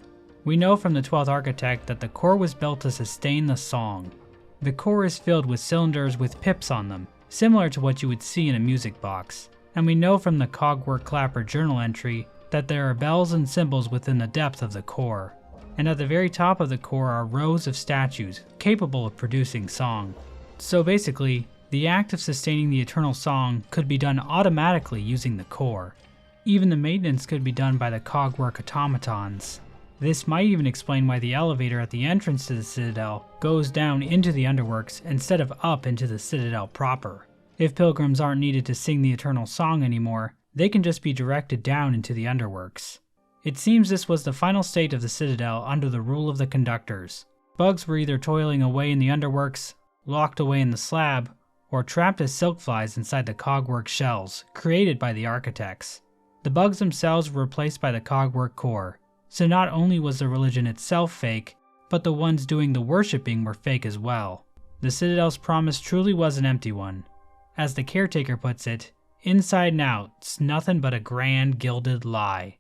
We know from the 12th Architect that the core was built to sustain the song. The core is filled with cylinders with pips on them, similar to what you would see in a music box. And we know from the Cogwork Clapper journal entry that there are bells and cymbals within the depth of the core. And at the very top of the core are rows of statues capable of producing song. So basically, the act of sustaining the eternal song could be done automatically using the core. Even the maintenance could be done by the Cogwork automatons. This might even explain why the elevator at the entrance to the Citadel goes down into the underworks instead of up into the Citadel proper. If pilgrims aren't needed to sing the eternal song anymore, they can just be directed down into the underworks. It seems this was the final state of the Citadel under the rule of the Conductors. Bugs were either toiling away in the underworks, locked away in the slab, or trapped as silk flies inside the Cogwork shells created by the Architects. The bugs themselves were replaced by the Cogwork Core, so not only was the religion itself fake, but the ones doing the worshipping were fake as well. The Citadel's promise truly was an empty one. As the caretaker puts it, inside and out, it's nothing but a grand gilded lie.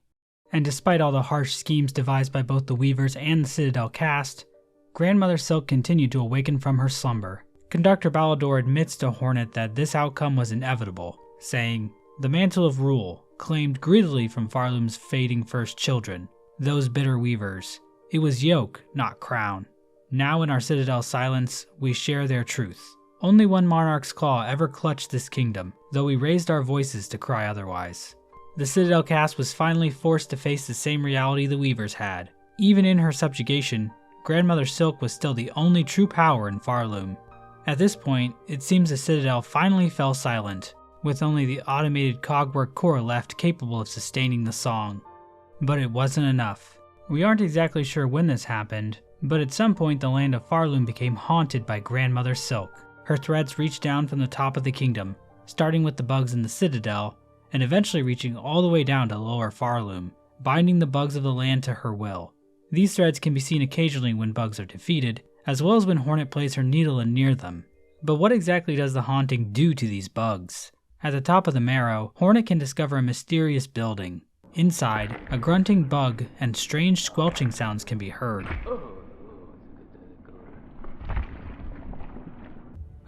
And despite all the harsh schemes devised by both the Weavers and the Citadel Caste, Grandmother Silk continued to awaken from her slumber. Conductor Ballador admits to Hornet that this outcome was inevitable, saying, The mantle of rule, claimed greedily from Farloom's fading first children, those bitter weavers. It was yoke, not crown. Now in our Citadel silence, we share their truth. Only one monarch's claw ever clutched this kingdom, though we raised our voices to cry otherwise. The Citadel Caste was finally forced to face the same reality the weavers had. Even in her subjugation, Grandmother Silk was still the only true power in Farloom. At this point, it seems the Citadel finally fell silent, with only the automated Cogwork Core left capable of sustaining the song. But it wasn't enough. We aren't exactly sure when this happened, but at some point the land of Farloom became haunted by Grandmother Silk. Her threads reached down from the top of the kingdom, starting with the bugs in the Citadel, and eventually reaching all the way down to lower Farloom, binding the bugs of the land to her will. These threads can be seen occasionally when bugs are defeated, as well as when Hornet plays her needle in near them. But what exactly does the haunting do to these bugs? At the top of the marrow, Hornet can discover a mysterious building. Inside, a grunting bug and strange squelching sounds can be heard.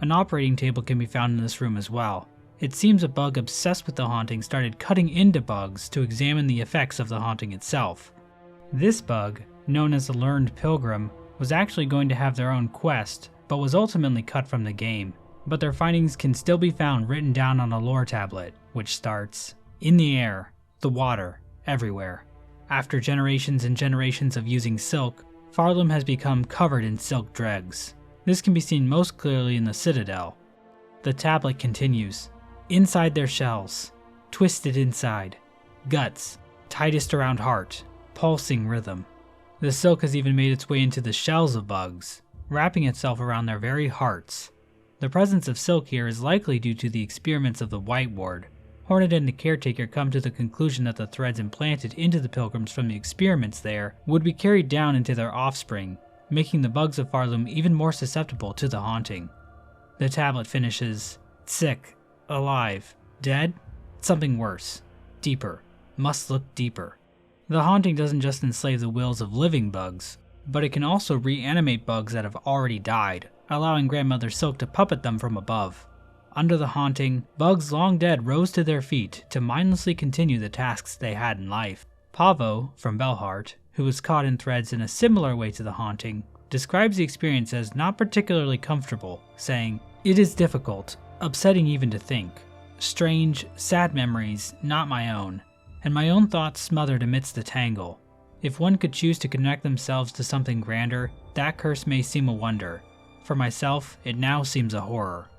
An operating table can be found in this room as well. It seems a bug obsessed with the haunting started cutting into bugs to examine the effects of the haunting itself. This bug, known as the Learned Pilgrim, was actually going to have their own quest, but was ultimately cut from the game. But their findings can still be found written down on a lore tablet, which starts, "In the air, the water, everywhere. After generations and generations of using silk, Farloom has become covered in silk dregs. This can be seen most clearly in the Citadel." The tablet continues, "Inside their shells, twisted inside, guts, tightest around heart, pulsing rhythm." The silk has even made its way into the shells of bugs, wrapping itself around their very hearts. The presence of silk here is likely due to the experiments of the White Ward. Hornet and the Caretaker come to the conclusion that the threads implanted into the pilgrims from the experiments there would be carried down into their offspring, making the bugs of Farloom even more susceptible to the haunting. The tablet finishes, "Sick, alive, dead? Something worse. Deeper. Must look deeper." The haunting doesn't just enslave the wills of living bugs, but it can also reanimate bugs that have already died, allowing Grandmother Silk to puppet them from above. Under the haunting, bugs long dead rose to their feet to mindlessly continue the tasks they had in life. Pavo, from Bellheart, who was caught in threads in a similar way to the haunting, describes the experience as not particularly comfortable, saying, "It is difficult, upsetting even to think. Strange, sad memories, not my own, and my own thoughts smothered amidst the tangle. If one could choose to connect themselves to something grander, that curse may seem a wonder. For myself, it now seems a horror."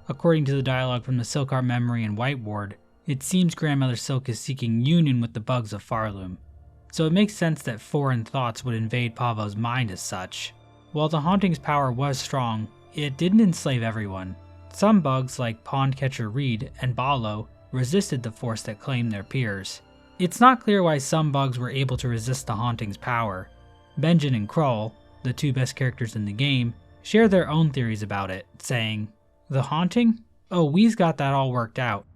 According to the dialogue from the Silkheart Memory and White Ward, it seems Grandmother Silk is seeking union with the bugs of Farloom, so it makes sense that foreign thoughts would invade Pavo's mind as such. While the haunting's power was strong, it didn't enslave everyone. Some bugs like Pondcatcher Reed and Balo resisted the force that claimed their peers. It's not clear why some bugs were able to resist the haunting's power. Benjen and Krull, the two best characters in the game, share their own theories about it, saying, "The haunting? Oh, we's got that all worked out.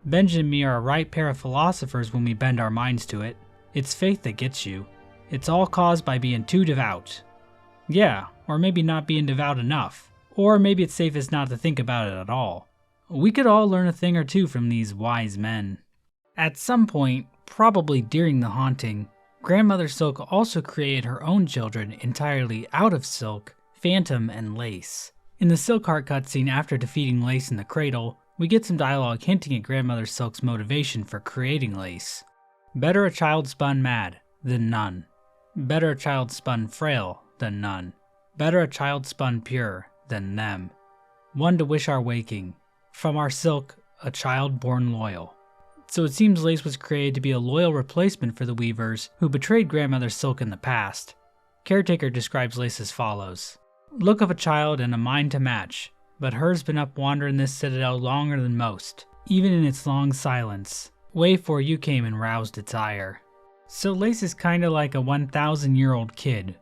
Benjen and me are a right pair of philosophers when we bend our minds to it. It's faith that gets you. It's all caused by being too devout." Yeah, or maybe not being devout enough. Or maybe it's safest not to think about it at all. We could all learn a thing or two from these wise men. At some point, probably during the haunting, Grandmother Silk also created her own children entirely out of silk, Phantom and Lace. In the Silkheart cutscene after defeating Lace in the cradle, we get some dialogue hinting at Grandmother Silk's motivation for creating Lace. "Better a child spun mad than none. Better a child spun frail than none. Better a child spun pure than them. One to wish our waking. From our silk, a child born loyal." So it seems Lace was created to be a loyal replacement for the Weavers who betrayed Grandmother Silk in the past. Caretaker describes Lace as follows. "Look of a child and a mind to match, but her's been up wandering this citadel longer than most, even in its long silence, way 'fore you came and roused its ire." So Lace is kinda like a 1,000-year-old kid,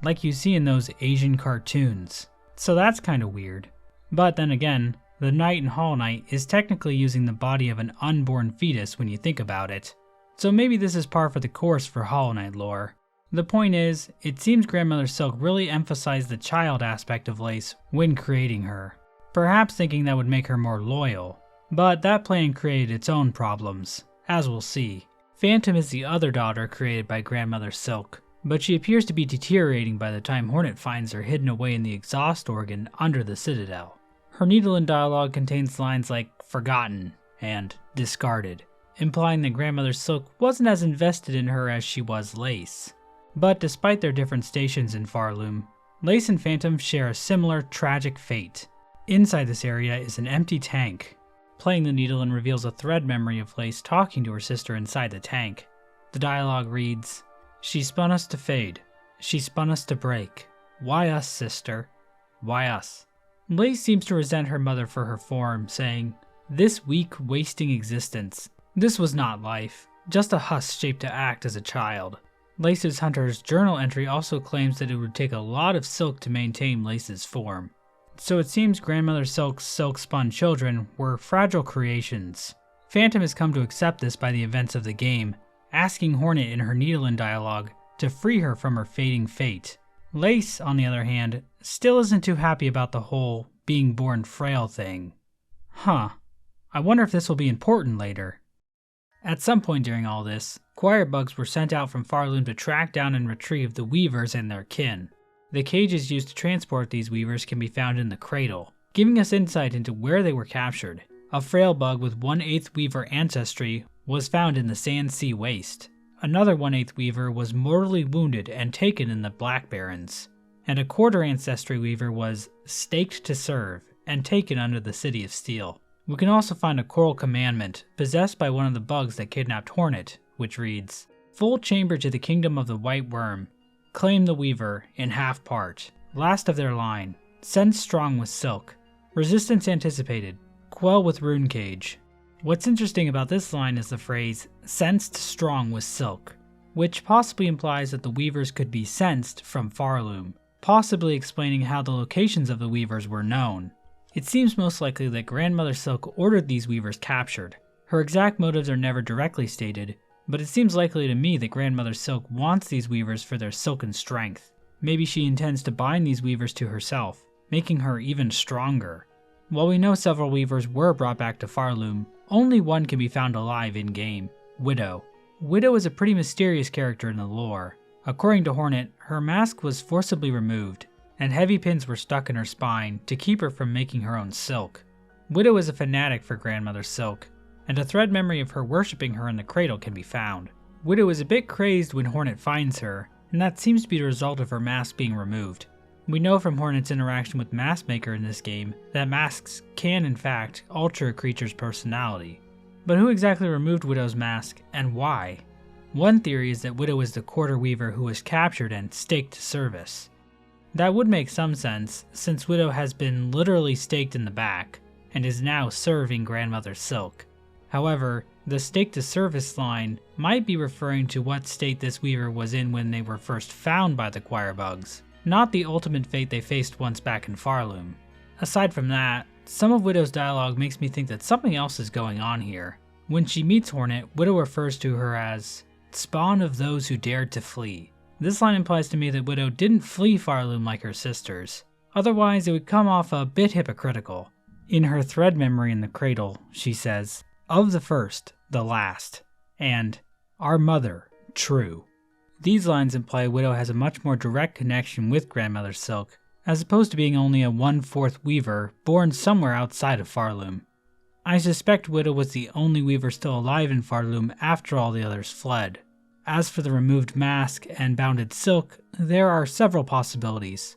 like you see in those Asian cartoons. So that's kinda weird. But then again, the Knight in Hollow Knight is technically using the body of an unborn fetus when you think about it. So maybe this is par for the course for Hollow Knight lore. The point is, it seems Grandmother Silk really emphasized the child aspect of Lace when creating her, perhaps thinking that would make her more loyal. But that plan created its own problems, as we'll see. Phantom is the other daughter created by Grandmother Silk, but she appears to be deteriorating by the time Hornet finds her hidden away in the exhaust organ under the Citadel. Her Needle dialogue contains lines like forgotten and discarded, implying that Grandmother Silk wasn't as invested in her as she was Lace. But despite their different stations in Farloom, Lace and Phantom share a similar tragic fate. Inside this area is an empty tank. Playing the needle reveals a thread memory of Lace talking to her sister inside the tank. The dialogue reads, "She spun us to fade. She spun us to break. Why us, sister? Why us?" Lace seems to resent her mother for her form, saying, "This weak, wasting existence. This was not life, just a husk shaped to act as a child." Lace's Hunter's journal entry also claims that it would take a lot of silk to maintain Lace's form. So it seems Grandmother Silk's silk-spun children were fragile creations. Phantom has come to accept this by the events of the game, asking Hornet in her Needle dialogue to free her from her fading fate. Lace, on the other hand, still isn't too happy about the whole being born frail thing. I wonder if this will be important later. At some point during all this, choir bugs were sent out from Farloom to track down and retrieve the Weavers and their kin. The cages used to transport these Weavers can be found in the cradle, giving us insight into where they were captured. A frail bug with 1/8 Weaver ancestry was found in the Sand Sea Waste. Another 1/8 Weaver was mortally wounded and taken in the Black Barrens. And a 1/4 ancestry Weaver was staked to serve and taken under the City of Steel. We can also find a choral commandment possessed by one of the bugs that kidnapped Hornet, which reads, "Full chamber to the kingdom of the White Worm. Claim the Weaver in half part. Last of their line. Send Strung with silk. Resistance anticipated. Quell with rune cage." What's interesting about this line is the phrase, "sensed Strung with silk," which possibly implies that the Weavers could be sensed from Farloom, possibly explaining how the locations of the Weavers were known. It seems most likely that Grandmother Silk ordered these Weavers captured. Her exact motives are never directly stated, but it seems likely to me that Grandmother Silk wants these Weavers for their silken strength. Maybe she intends to bind these Weavers to herself, making her even stronger. While we know several Weavers were brought back to Farloom, only one can be found alive in-game, Widow. Widow is a pretty mysterious character in the lore. According to Hornet, her mask was forcibly removed, and heavy pins were stuck in her spine to keep her from making her own silk. Widow is a fanatic for Grandmother Silk, and a thread memory of her worshipping her in the cradle can be found. Widow is a bit crazed when Hornet finds her, and that seems to be the result of her mask being removed. We know from Hornet's interaction with Maskmaker in this game that masks can in fact alter a creature's personality. But who exactly removed Widow's mask, and why? One theory is that Widow is the 1/4 Weaver who was captured and staked to service. That would make some sense, since Widow has been literally staked in the back, and is now serving Grandmother Silk. However, the stake to service line might be referring to what state this Weaver was in when they were first found by the choir bugs, not the ultimate fate they faced once back in Farloom. Aside from that, some of Widow's dialogue makes me think that something else is going on here. When she meets Hornet, Widow refers to her as spawn of those who dared to flee. This line implies to me that Widow didn't flee Farloom like her sisters, otherwise it would come off a bit hypocritical. In her thread memory in the cradle, she says, "Of the first, the last," and "Our mother, true." These lines imply Widow has a much more direct connection with Grandmother Silk, as opposed to being only a 1/4 Weaver born somewhere outside of Farloom. I suspect Widow was the only Weaver still alive in Farloom after all the others fled. As for the removed mask and bounded silk, there are several possibilities.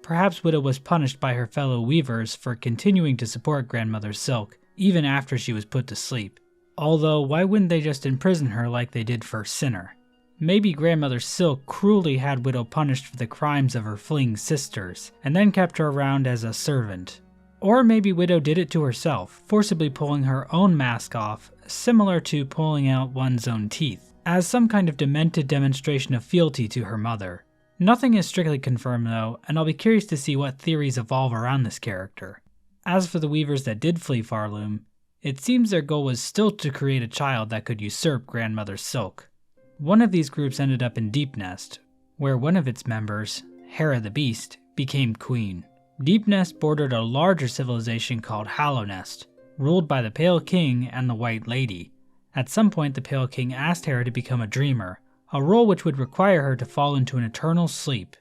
Perhaps Widow was punished by her fellow Weavers for continuing to support Grandmother Silk, even after she was put to sleep. Although, why wouldn't they just imprison her like they did for Sinner? Maybe Grandmother Silk cruelly had Widow punished for the crimes of her fleeing sisters, and then kept her around as a servant. Or maybe Widow did it to herself, forcibly pulling her own mask off, similar to pulling out one's own teeth, as some kind of demented demonstration of fealty to her mother. Nothing is strictly confirmed though, and I'll be curious to see what theories evolve around this character. As for the Weavers that did flee Farloom, it seems their goal was still to create a child that could usurp Grandmother Silk. One of these groups ended up in Deep Nest, where one of its members, Hera the Beast, became queen. Deep Nest bordered a larger civilization called Hollow Nest, ruled by the Pale King and the White Lady. At some point, the Pale King asked Hera to become a dreamer, a role which would require her to fall into an eternal sleep.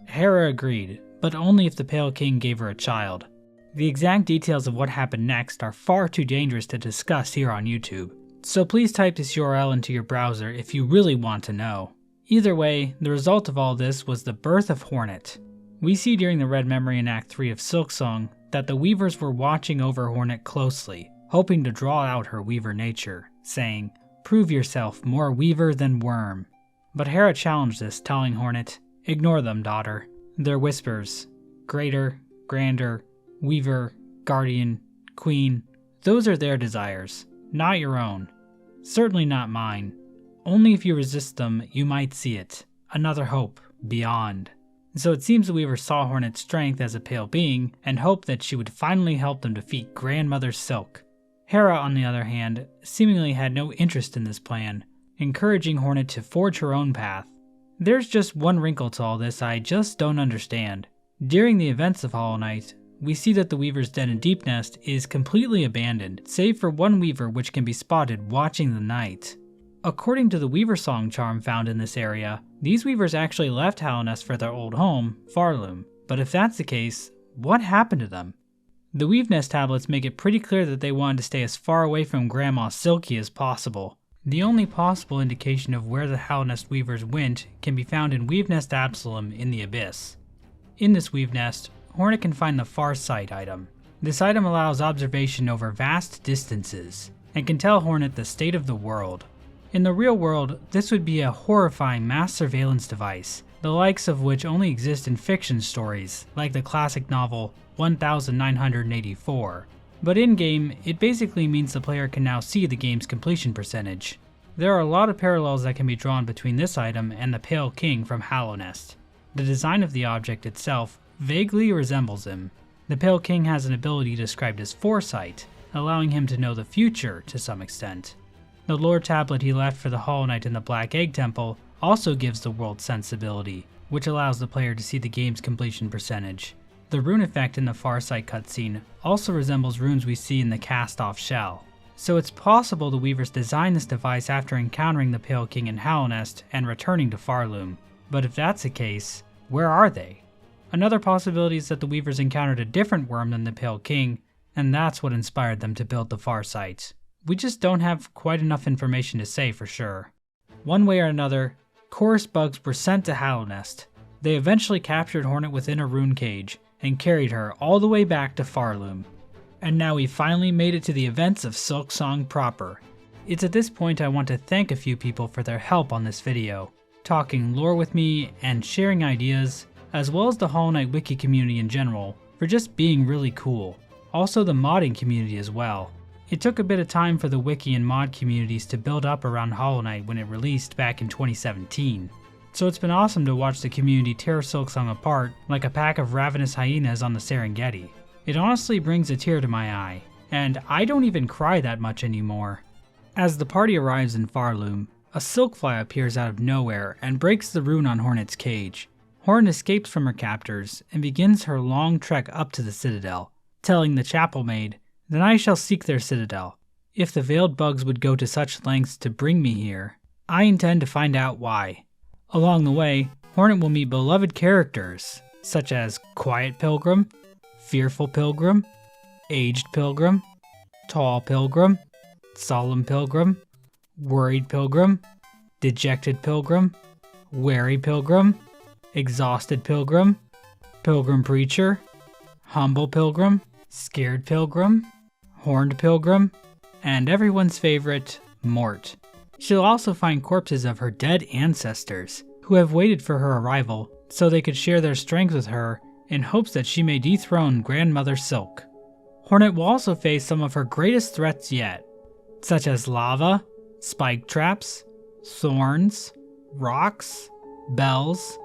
Hera agreed, but only if the Pale King gave her a child. The exact details of what happened next are far too dangerous to discuss here on YouTube, so please type this URL into your browser if you really want to know. Either way, the result of all this was the birth of Hornet. We see during the Red Memory in Act 3 of Silksong that the Weavers were watching over Hornet closely, hoping to draw out her Weaver nature, saying, "Prove yourself more Weaver than Worm." But Hera challenged this, telling Hornet, "Ignore them, daughter. They're whispers. Greater, grander, Weaver, Guardian, Queen. Those are their desires, not your own. Certainly not mine. Only if you resist them, you might see it. Another hope, beyond." So it seems the Weaver saw Hornet's strength as a pale being, and hoped that she would finally help them defeat Grandmother Silk. Hera, on the other hand, seemingly had no interest in this plan, encouraging Hornet to forge her own path. There's just one wrinkle to all this I just don't understand. During the events of Hollow Knight, we see that the Weaver's den and deep nest is completely abandoned, save for one Weaver which can be spotted watching the night. According to the Weaver Song charm found in this area, these Weavers actually left Hollow Nest for their old home, Farloom, but if that's the case, what happened to them? The Weave Nest tablets make it pretty clear that they wanted to stay as far away from Grandma Silky as possible. The only possible indication of where the Hollow Nest Weavers went can be found in Weave Nest Absalom in the Abyss. In this Weave Nest, Hornet can find the Farsight item. This item allows observation over vast distances, and can tell Hornet the state of the world. In the real world, this would be a horrifying mass surveillance device, the likes of which only exist in fiction stories, like the classic novel 1984. But in-game, it basically means the player can now see the game's completion percentage. There are a lot of parallels that can be drawn between this item and the Pale King from Hollow Nest. The design of the object itself vaguely resembles him. The Pale King has an ability described as foresight, allowing him to know the future to some extent. The lore tablet he left for the Hollow Knight in the Black Egg Temple also gives the world sensibility, which allows the player to see the game's completion percentage. The rune effect in the Farsight cutscene also resembles runes we see in the cast-off shell. So it's possible the Weavers designed this device after encountering the Pale King in Hollow Nest and returning to Farloom. But if that's the case, where are they? Another possibility is that the Weavers encountered a different worm than the Pale King, and that's what inspired them to build the Farsight. We just don't have quite enough information to say for sure. One way or another, Chorus bugs were sent to Hollow Nest. They eventually captured Hornet within a rune cage, and carried her all the way back to Farloom. And now we finally made it to the events of Silksong proper. It's at this point I want to thank a few people for their help on this video, talking lore with me and sharing ideas, as well as the Hollow Knight wiki community in general, for just being really cool. Also the modding community as well. It took a bit of time for the wiki and mod communities to build up around Hollow Knight when it released back in 2017. So it's been awesome to watch the community tear Silksong apart like a pack of ravenous hyenas on the Serengeti. It honestly brings a tear to my eye, and I don't even cry that much anymore. As the party arrives in Farloom, a silkfly appears out of nowhere and breaks the rune on Hornet's cage. Hornet escapes from her captors and begins her long trek up to the Citadel, telling the chapel maid, "Then I shall seek their Citadel. If the veiled bugs would go to such lengths to bring me here, I intend to find out why." Along the way, Hornet will meet beloved characters, such as Quiet Pilgrim, Fearful Pilgrim, Aged Pilgrim, Tall Pilgrim, Solemn Pilgrim, Worried Pilgrim, Dejected Pilgrim, Wary Pilgrim, Exhausted Pilgrim, Pilgrim Preacher, Humble Pilgrim, Scared Pilgrim, Horned Pilgrim, and everyone's favorite, Mort. She'll also find corpses of her dead ancestors, who have waited for her arrival so they could share their strength with her in hopes that she may dethrone Grandmother Silk. Hornet will also face some of her greatest threats yet, such as lava, spike traps, thorns, rocks, bells,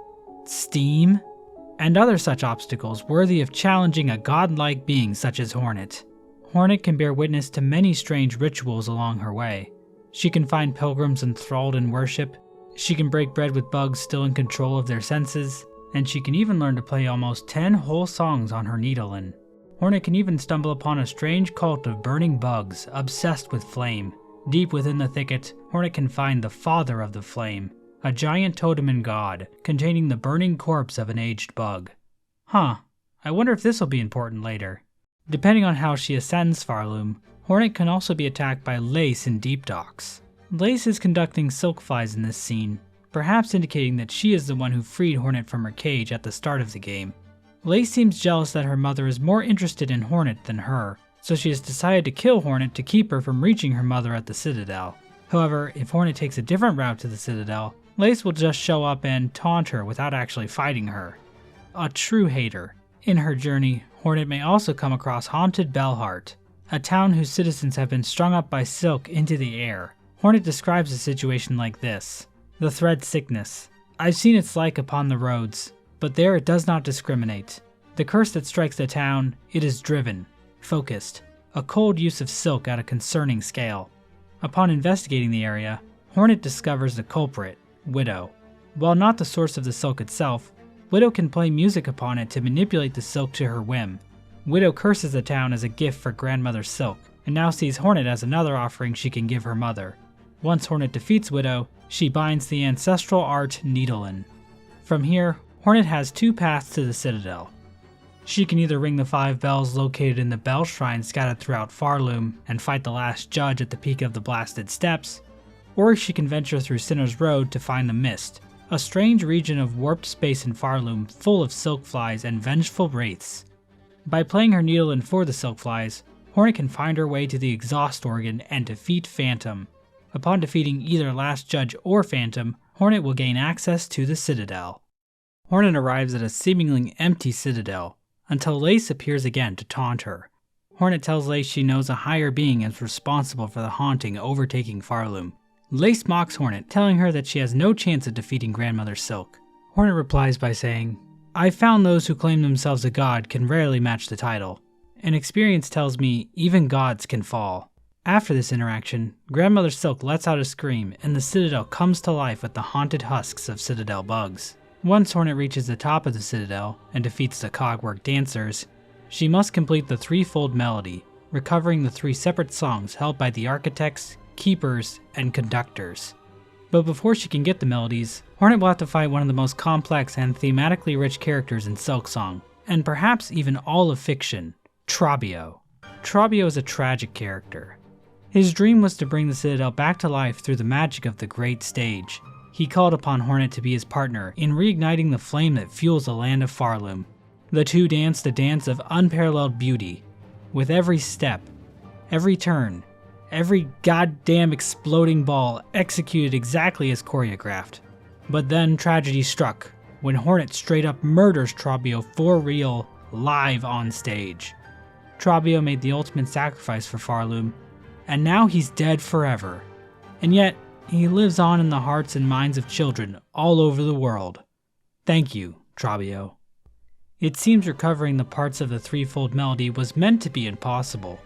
steam, and other such obstacles worthy of challenging a godlike being such as Hornet. Hornet can bear witness to many strange rituals along her way. She can find pilgrims enthralled in worship, she can break bread with bugs still in control of their senses, and she can even learn to play almost 10 whole songs on her needlein. Hornet can even stumble upon a strange cult of burning bugs obsessed with flame. Deep within the thicket, Hornet can find the father of the flame, a giant totem and god containing the burning corpse of an aged bug. Huh, I wonder if this will be important later. Depending on how she ascends Farloom, Hornet can also be attacked by Lace in Deep Docks. Lace is conducting silk flies in this scene, perhaps indicating that she is the one who freed Hornet from her cage at the start of the game. Lace seems jealous that her mother is more interested in Hornet than her, so she has decided to kill Hornet to keep her from reaching her mother at the Citadel. However, if Hornet takes a different route to the Citadel, Lace will just show up and taunt her without actually fighting her. A true hater. In her journey, Hornet may also come across Haunted Bellheart, a town whose citizens have been strung up by silk into the air. Hornet describes a situation like this. The thread sickness. I've seen its like upon the roads, but there it does not discriminate. The curse that strikes the town, it is driven, focused, a cold use of silk at a concerning scale. Upon investigating the area, Hornet discovers the culprit, Widow. While not the source of the silk itself, Widow can play music upon it to manipulate the silk to her whim. Widow curses the town as a gift for Grandmother Silk, and now sees Hornet as another offering she can give her mother. Once Hornet defeats Widow, she binds the ancestral art Needlein. From here, Hornet has two paths to the Citadel. She can either ring the 5 bells located in the bell shrine scattered throughout Farloom and fight the last judge at the peak of the Blasted Steps, or she can venture through Sinner's Road to find the Mist, a strange region of warped space in Farloom full of silk flies and vengeful wraiths. By playing her Needlein for the silk flies, Hornet can find her way to the exhaust organ and defeat Phantom. Upon defeating either Last Judge or Phantom, Hornet will gain access to the Citadel. Hornet arrives at a seemingly empty Citadel, until Lace appears again to taunt her. Hornet tells Lace she knows a higher being is responsible for the haunting overtaking Farloom. Lace mocks Hornet, telling her that she has no chance of defeating Grandmother Silk. Hornet replies by saying, "I've found those who claim themselves a god can rarely match the title, and experience tells me even gods can fall." After this interaction, Grandmother Silk lets out a scream and the Citadel comes to life with the haunted husks of Citadel bugs. Once Hornet reaches the top of the Citadel and defeats the Cogwork dancers, she must complete the threefold melody, recovering the 3 separate songs held by the architects, keepers, and conductors. But before she can get the melodies, Hornet will have to fight one of the most complex and thematically rich characters in Silksong, and perhaps even all of fiction, Trabio. Trabio is a tragic character. His dream was to bring the Citadel back to life through the magic of the Great Stage. He called upon Hornet to be his partner in reigniting the flame that fuels the land of Farloom. The two danced a dance of unparalleled beauty, with every step, every turn, every goddamn exploding ball executed exactly as choreographed. But then tragedy struck, when Hornet straight up murders Trabio for real, live on stage. Trabio made the ultimate sacrifice for Farloom, and now he's dead forever. And yet, he lives on in the hearts and minds of children all over the world. Thank you, Trabio. It seems recovering the parts of the threefold melody was meant to be impossible.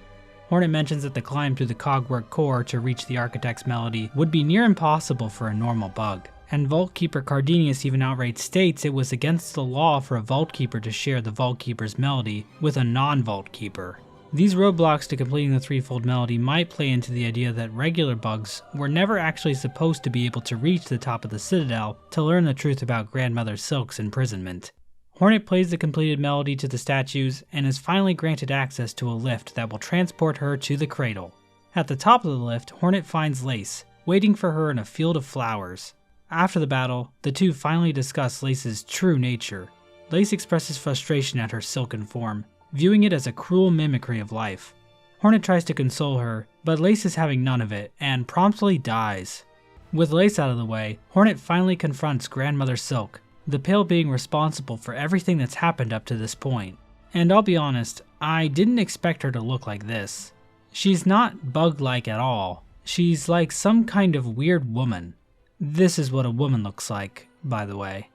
Hornet mentions that the climb through the Cogwork Core to reach the Architect's melody would be near impossible for a normal bug, and Vault Keeper Cardenius even outright states it was against the law for a Vault Keeper to share the Vault Keeper's melody with a non-Vault Keeper. These roadblocks to completing the threefold melody might play into the idea that regular bugs were never actually supposed to be able to reach the top of the Citadel to learn the truth about Grandmother Silk's imprisonment. Hornet plays the completed melody to the statues and is finally granted access to a lift that will transport her to the cradle. At the top of the lift, Hornet finds Lace, waiting for her in a field of flowers. After the battle, the two finally discuss Lace's true nature. Lace expresses frustration at her silken form, viewing it as a cruel mimicry of life. Hornet tries to console her, but Lace is having none of it and promptly dies. With Lace out of the way, Hornet finally confronts Grandmother Silk, the pale being responsible for everything that's happened up to this point. And I'll be honest, I didn't expect her to look like this. She's not bug-like at all. She's like some kind of weird woman. This is what a woman looks like, by the way.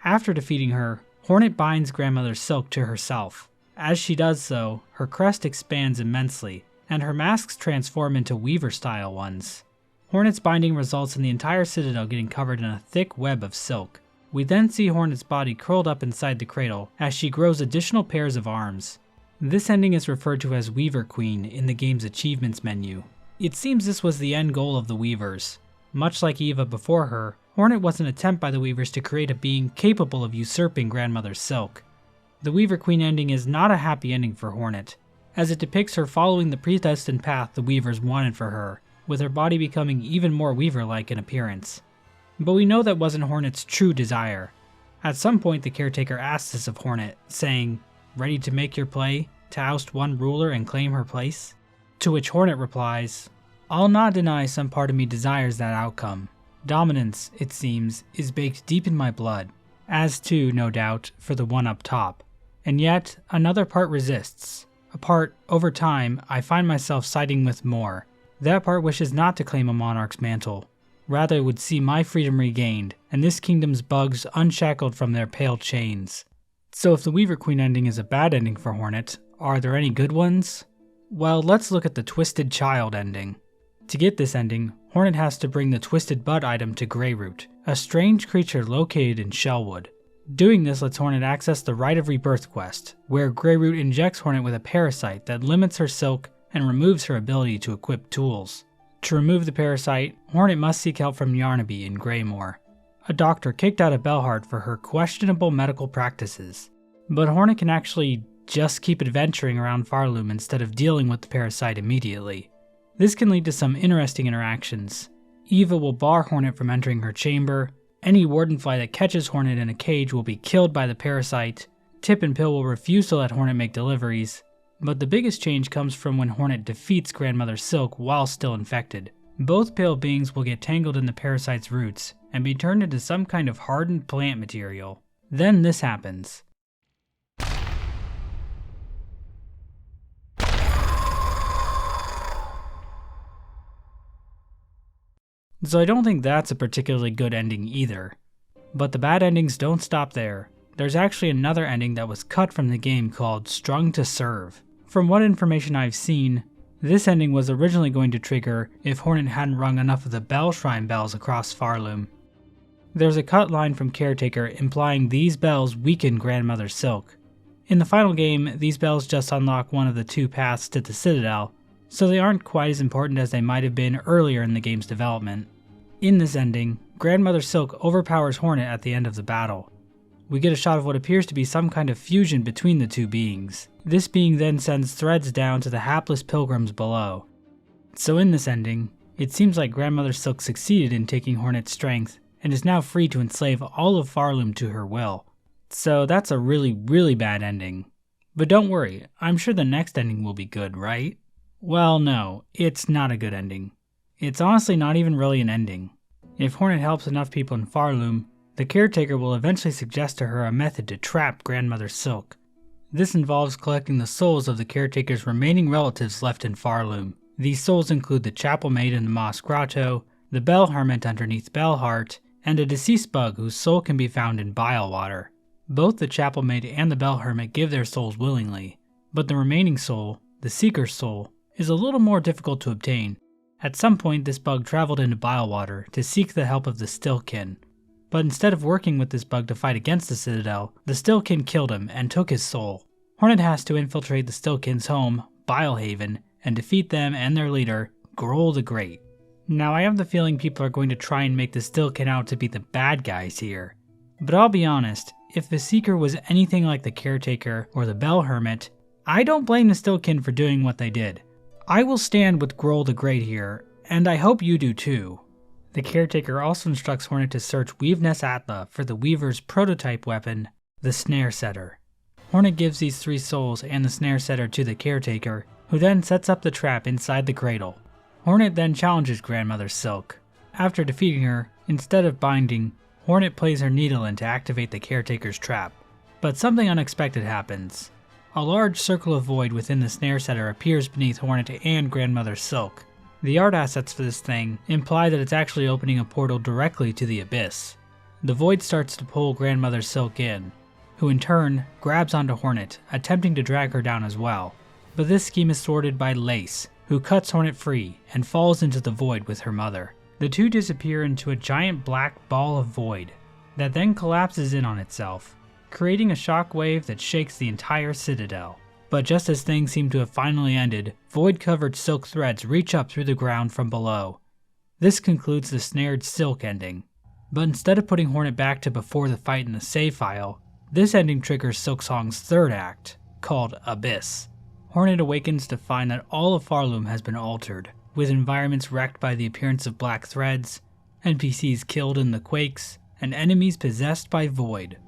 After defeating her, Hornet binds Grandmother Silk to herself. As she does so, her crest expands immensely, and her masks transform into Weaver-style ones. Hornet's binding results in the entire Citadel getting covered in a thick web of silk. We then see Hornet's body curled up inside the cradle as she grows additional pairs of arms. This ending is referred to as Weaver Queen in the game's achievements menu. It seems this was the end goal of the Weavers. Much like Eva before her, Hornet was an attempt by the Weavers to create a being capable of usurping Grandmother Silk. The Weaver Queen ending is not a happy ending for Hornet, as it depicts her following the predestined path the Weavers wanted for her, with her body becoming even more Weaver-like in appearance. But we know that wasn't Hornet's true desire. At some point the caretaker asks this of Hornet, saying, "Ready to make your play, to oust one ruler and claim her place?" To which Hornet replies, "I'll not deny some part of me desires that outcome. Dominance, it seems, is baked deep in my blood, as too, no doubt, for the one up top. And yet, another part resists. A part, over time, I find myself siding with more. That part wishes not to claim a monarch's mantle. Rather would see my freedom regained, and this kingdom's bugs unshackled from their pale chains." So if the Weaver Queen ending is a bad ending for Hornet, are there any good ones? Well, let's look at the Twisted Child ending. To get this ending, Hornet has to bring the Twisted Bud item to Greyroot, a strange creature located in Shellwood. Doing this lets Hornet access the Rite of Rebirth quest, where Greyroot injects Hornet with a parasite that limits her silk and removes her ability to equip tools. To remove the parasite, Hornet must seek help from Yarnaby in Greymoor, a doctor kicked out of Belhart for her questionable medical practices. But Hornet can actually just keep adventuring around Farloom instead of dealing with the parasite immediately. This can lead to some interesting interactions. Eva will bar Hornet from entering her chamber, any wardenfly that catches Hornet in a cage will be killed by the parasite, Tip and Pill will refuse to let Hornet make deliveries, but the biggest change comes from when Hornet defeats Grandmother Silk while still infected. Both pale beings will get tangled in the parasite's roots and be turned into some kind of hardened plant material. Then this happens. So I don't think that's a particularly good ending either. But the bad endings don't stop there. There's actually another ending that was cut from the game called Strung to Serve. From what information I've seen, this ending was originally going to trigger if Hornet hadn't rung enough of the Bell Shrine bells across Farloom. There's a cut line from Caretaker implying these bells weaken Grandmother Silk. In the final game, these bells just unlock one of the two paths to the Citadel, so they aren't quite as important as they might have been earlier in the game's development. In this ending, Grandmother Silk overpowers Hornet at the end of the battle. We get a shot of what appears to be some kind of fusion between the two beings. This being then sends threads down to the hapless pilgrims below. So in this ending, it seems like Grandmother Silk succeeded in taking Hornet's strength and is now free to enslave all of Farloom to her will. So that's a really bad ending. But don't worry, I'm sure the next ending will be good, right? Well, no, it's not a good ending. It's honestly not even really an ending. If Hornet helps enough people in Farloom, the Caretaker will eventually suggest to her a method to trap Grandmother Silk. This involves collecting the souls of the Caretaker's remaining relatives left in Farloom. These souls include the Chapel Maid in the Moss Grotto, the Bell Hermit underneath Belhart, and a deceased bug whose soul can be found in Bilewater. Both the Chapel Maid and the Bell Hermit give their souls willingly, but the remaining soul, the Seeker's soul, is a little more difficult to obtain. At some point this bug traveled into Bilewater to seek the help of the Stillkin, but instead of working with this bug to fight against the Citadel, the Stillkin killed him and took his soul. Hornet has to infiltrate the Stillkin's home, Bilehaven, and defeat them and their leader, Grohl the Great. Now I have the feeling people are going to try and make the Stillkin out to be the bad guys here. But I'll be honest, if the Seeker was anything like the Caretaker or the Bell Hermit, I don't blame the Stillkin for doing what they did. I will stand with Grohl the Great here, and I hope you do too. The Caretaker also instructs Hornet to search Weaveness Atla for the Weaver's prototype weapon, the Snare Setter. Hornet gives these three souls and the Snare Setter to the Caretaker, who then sets up the trap inside the cradle. Hornet then challenges Grandmother Silk. After defeating her, instead of binding, Hornet plays her needle in to activate the Caretaker's trap. But something unexpected happens. A large circle of void within the Snare Setter appears beneath Hornet and Grandmother Silk. The art assets for this thing imply that it's actually opening a portal directly to the Abyss. The void starts to pull Grandmother Silk in, who in turn grabs onto Hornet, attempting to drag her down as well. But this scheme is thwarted by Lace, who cuts Hornet free and falls into the void with her mother. The two disappear into a giant black ball of void that then collapses in on itself, creating a shockwave that shakes the entire Citadel. But just as things seem to have finally ended, void-covered silk threads reach up through the ground from below. This concludes the Snared Silk ending. But instead of putting Hornet back to before the fight in the save file, this ending triggers Silksong's third act, called Abyss. Hornet awakens to find that all of Farloom has been altered, with environments wrecked by the appearance of black threads, NPCs killed in the quakes, and enemies possessed by void.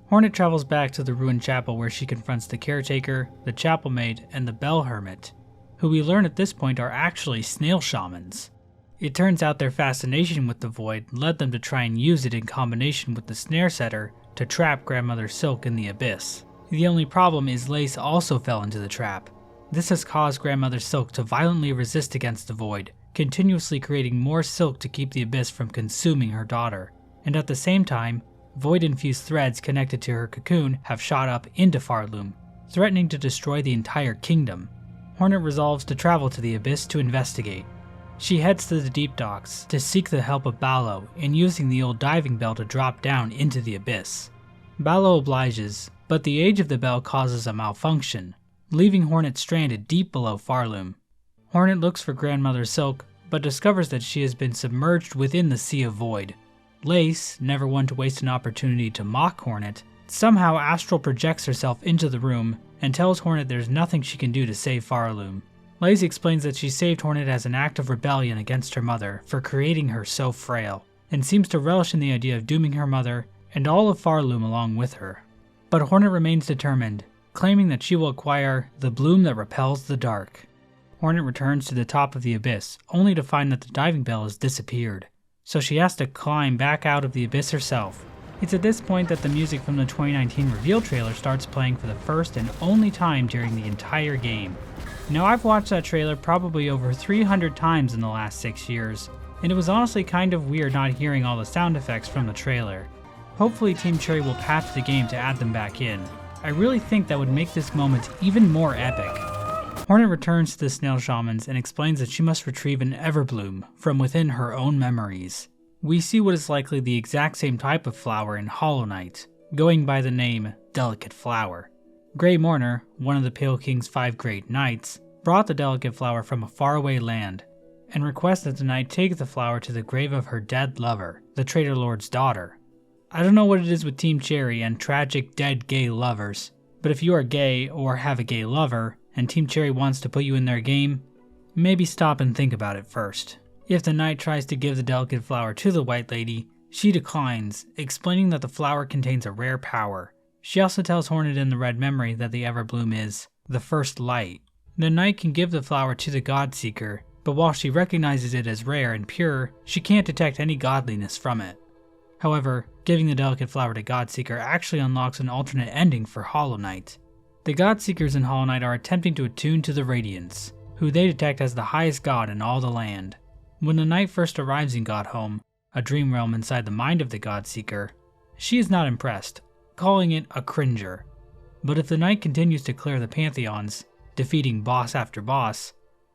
Hornet travels back to the ruined chapel where she confronts the caretaker, the chapel maid, and the bell hermit, who we learn at this point are actually snail shamans. It turns out their fascination with the void led them to try and use it in combination with the snare setter to trap Grandmother Silk in the abyss. The only problem is Lace also fell into the trap. This has caused Grandmother Silk to violently resist against the void, continuously creating more silk to keep the abyss from consuming her daughter. And at the same time, void-infused threads connected to her cocoon have shot up into Farloom, threatening to destroy the entire kingdom. Hornet resolves to travel to the abyss to investigate. She heads to the deep docks to seek the help of Ballo in using the old diving bell to drop down into the abyss. Ballo obliges, but the age of the bell causes a malfunction, leaving Hornet stranded deep below Farloom. Hornet looks for Grandmother Silk, but discovers that she has been submerged within the Sea of Void. Lace, never one to waste an opportunity to mock Hornet, somehow astral projects herself into the room and tells Hornet there's nothing she can do to save Farloom. Lace explains that she saved Hornet as an act of rebellion against her mother for creating her so frail, and seems to relish in the idea of dooming her mother and all of Farloom along with her. But Hornet remains determined, claiming that she will acquire the bloom that repels the dark. Hornet returns to the top of the abyss, only to find that the diving bell has disappeared, so she has to climb back out of the abyss herself. It's at this point that the music from the 2019 reveal trailer starts playing for the first and only time during the entire game. Now, I've watched that trailer probably over 300 times in the last 6 years, and it was honestly kind of weird not hearing all the sound effects from the trailer. Hopefully Team Cherry will patch the game to add them back in. I really think that would make this moment even more epic. Hornet returns to the Snail Shamans and explains that she must retrieve an Everbloom from within her own memories. We see what is likely the exact same type of flower in Hollow Knight, going by the name Delicate Flower. Grey Mourner, one of the Pale King's 5 great knights, brought the delicate flower from a faraway land, and requests that the knight take the flower to the grave of her dead lover, the Traitor Lord's daughter. I don't know what it is with Team Cherry and tragic dead gay lovers, but if you are gay or have a gay lover, and Team Cherry wants to put you in their game, maybe stop and think about it first. If the knight tries to give the delicate flower to the White Lady, she declines, explaining that the flower contains a rare power. She also tells Hornet in the Red Memory that the Everbloom is the first light. The knight can give the flower to the Godseeker, but while she recognizes it as rare and pure, she can't detect any godliness from it. However, giving the delicate flower to Godseeker actually unlocks an alternate ending for Hollow Knight. The Godseekers in Hollow Knight are attempting to attune to the Radiants, who they detect as the highest god in all the land. When the knight first arrives in Godhome, a dream realm inside the mind of the Godseeker, she is not impressed, calling it a cringer. But if the knight continues to clear the pantheons, defeating boss after boss,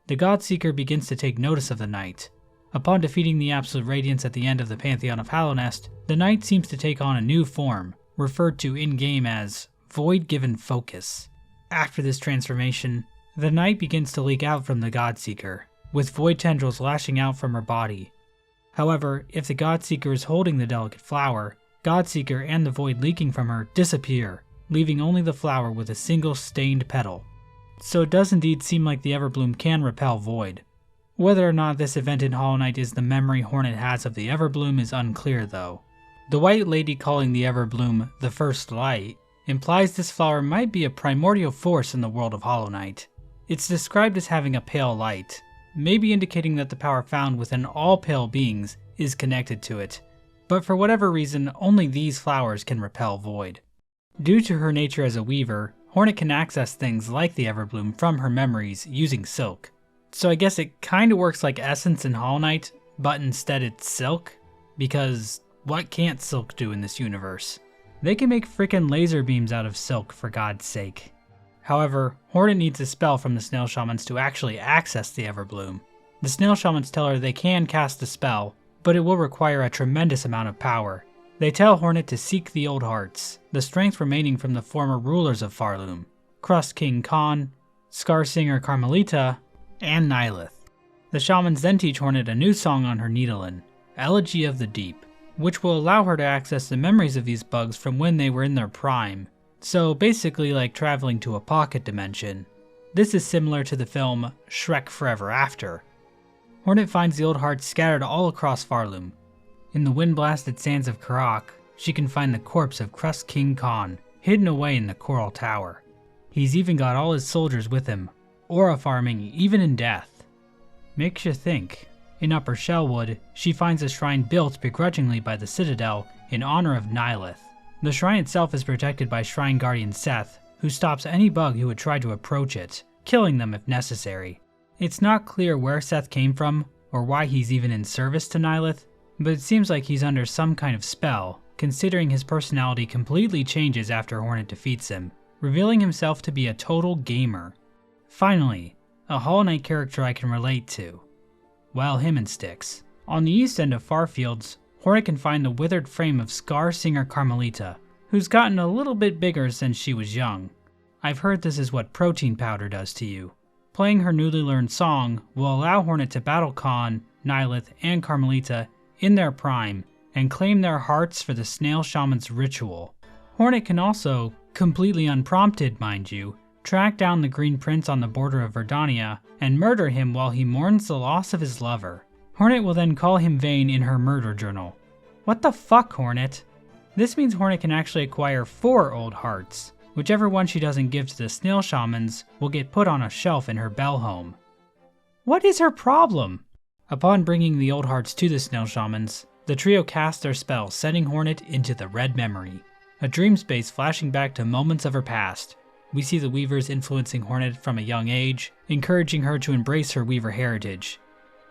the Godseeker begins to take notice of the knight. Upon defeating the Absolute Radiance at the end of the Pantheon of Hallownest, the knight seems to take on a new form, referred to in-game as Void-Given Focus. After this transformation, the knight begins to leak out from the Godseeker, with void tendrils lashing out from her body. However, if the Godseeker is holding the delicate flower, Godseeker and the void leaking from her disappear, leaving only the flower with a single stained petal. So it does indeed seem like the Everbloom can repel void. Whether or not this event in Hollow Knight is the memory Hornet has of the Everbloom is unclear though. The White Lady calling the Everbloom the First Light implies this flower might be a primordial force in the world of Hollow Knight. It's described as having a pale light, maybe indicating that the power found within all pale beings is connected to it, but for whatever reason only these flowers can repel void. Due to her nature as a weaver, Hornet can access things like the Everbloom from her memories using silk. So I guess it kinda works like Essence in Hollow Knight, but instead it's silk, because what can't silk do in this universe? They can make frickin' laser beams out of silk, for God's sake. However, Hornet needs a spell from the Snail Shamans to actually access the Everbloom. The Snail Shamans tell her they can cast the spell, but it will require a tremendous amount of power. They tell Hornet to seek the Old Hearts, the strength remaining from the former rulers of Farloom. Crust King Khan, Scar Singer Carmelita, and Nihilith. The shamans then teach Hornet a new song on her Needlin, Elegy of the Deep, which will allow her to access the memories of these bugs from when they were in their prime, so basically like traveling to a pocket dimension. This is similar to the film Shrek Forever After. Hornet finds the old hearts scattered all across Farloom. In the wind-blasted sands of Karak, she can find the corpse of Crust King Khan, hidden away in the Coral Tower. He's even got all his soldiers with him, aura farming even in death. Makes you think. In Upper Shellwood, she finds a shrine built begrudgingly by the Citadel in honor of Nihilith. The shrine itself is protected by Shrine Guardian Seth, who stops any bug who would try to approach it, killing them if necessary. It's not clear where Seth came from, or why he's even in service to Nihilith, but it seems like he's under some kind of spell, considering his personality completely changes after Hornet defeats him, revealing himself to be a total gamer. Finally, a Hollow Knight character I can relate to. Well, him and Styx. On the east end of Farfields, Hornet can find the withered frame of Scar Singer Carmelita, who's gotten a little bit bigger since she was young. I've heard this is what protein powder does to you. Playing her newly learned song will allow Hornet to battle Khan, Nihilith, and Carmelita in their prime, and claim their hearts for the Snail Shaman's ritual. Hornet can also, completely unprompted mind you, track down the Green Prince on the border of Verdania and murder him while he mourns the loss of his lover. Hornet will then call him vain in her murder journal. What the fuck, Hornet? This means Hornet can actually acquire 4 old hearts. Whichever one she doesn't give to the Snail Shamans will get put on a shelf in her bell home. What is her problem? Upon bringing the old hearts to the Snail Shamans, the trio cast their spell, sending Hornet into the Red Memory, a dream space flashing back to moments of her past. We see the Weavers influencing Hornet from a young age, encouraging her to embrace her Weaver heritage.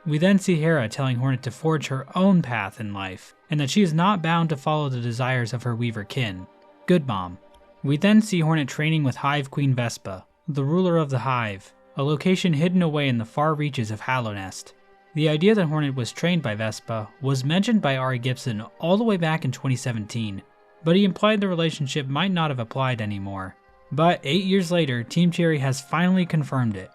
We then see Hera telling Hornet to forge her own path in life, and that she is not bound to follow the desires of her Weaver kin. Good mom. We then see Hornet training with Hive Queen Vespa, the ruler of the Hive, a location hidden away in the far reaches of Hallownest. The idea that Hornet was trained by Vespa was mentioned by Ari Gibson all the way back in 2017, but he implied the relationship might not have applied anymore. But 8 years later, Team Cherry has finally confirmed it.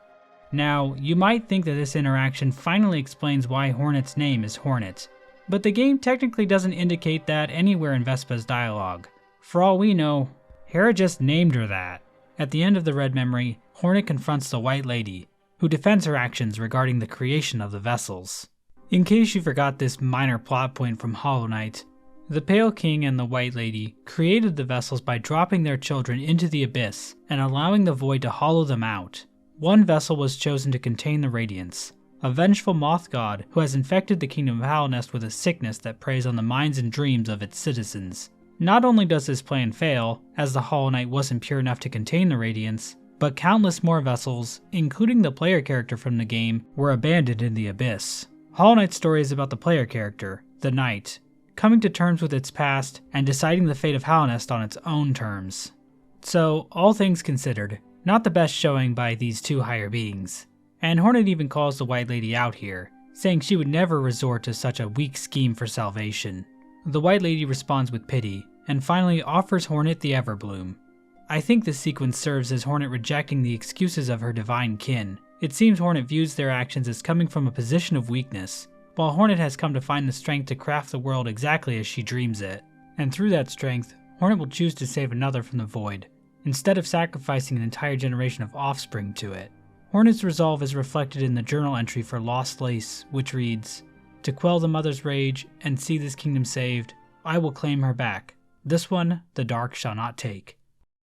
Now, you might think that this interaction finally explains why Hornet's name is Hornet, but the game technically doesn't indicate that anywhere in Vespa's dialogue. For all we know, Hera just named her that. At the end of the Red Memory, Hornet confronts the White Lady, who defends her actions regarding the creation of the vessels. In case you forgot this minor plot point from Hollow Knight, the Pale King and the White Lady created the vessels by dropping their children into the abyss and allowing the void to hollow them out. One vessel was chosen to contain the Radiance, a vengeful moth god who has infected the kingdom of Hallownest with a sickness that preys on the minds and dreams of its citizens. Not only does this plan fail, as the Hollow Knight wasn't pure enough to contain the Radiance, but countless more vessels, including the player character from the game, were abandoned in the abyss. Hollow Knight's story is about the player character, the Knight, coming to terms with its past and deciding the fate of Hallownest on its own terms. So, all things considered, not the best showing by these two higher beings. And Hornet even calls the White Lady out here, saying she would never resort to such a weak scheme for salvation. The White Lady responds with pity, and finally offers Hornet the Everbloom. I think this sequence serves as Hornet rejecting the excuses of her divine kin. It seems Hornet views their actions as coming from a position of weakness, while Hornet has come to find the strength to craft the world exactly as she dreams it. And through that strength, Hornet will choose to save another from the void, instead of sacrificing an entire generation of offspring to it. Hornet's resolve is reflected in the journal entry for Lost Lace, which reads, "To quell the mother's rage and see this kingdom saved, I will claim her back. This one the dark shall not take."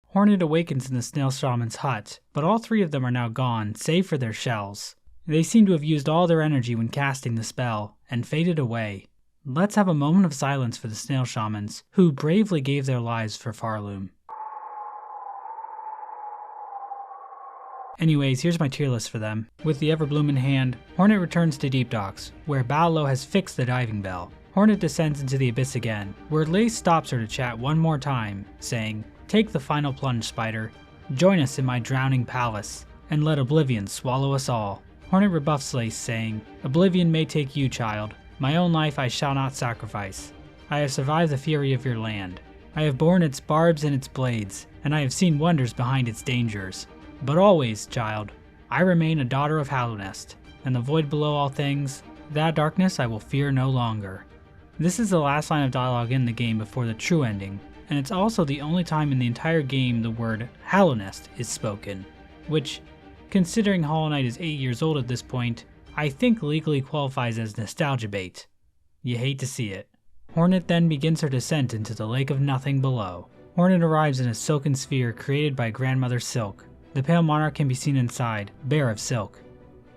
Hornet awakens in the Snail Shaman's hut, but all 3 of them are now gone, save for their shells. They seem to have used all their energy when casting the spell, and faded away. Let's have a moment of silence for the Snail Shamans, who bravely gave their lives for Farloom. Anyways, here's my tier list for them. With the Everbloom in hand, Hornet returns to Deep Docks, where Ballo has fixed the diving bell. Hornet descends into the abyss again, where Lace stops her to chat one more time, saying, "Take the final plunge, Spider. Join us in my drowning palace, and let Oblivion swallow us all." Hornet rebuffs Lace, saying, "Oblivion may take you, child. My own life I shall not sacrifice. I have survived the fury of your land. I have borne its barbs and its blades, and I have seen wonders behind its dangers. But always, child, I remain a daughter of Hallownest, and the void below all things, that darkness I will fear no longer. This is the last line of dialogue in the game before the true ending, and it's also the only time in the entire game the word Hallownest is spoken, which, considering Hollow Knight is 8 years old at this point, I think legally qualifies as nostalgia bait. You hate to see it. Hornet then begins her descent into the lake of nothing below. Hornet arrives in a silken sphere created by Grandmother Silk. The pale monarch can be seen inside, bare of silk.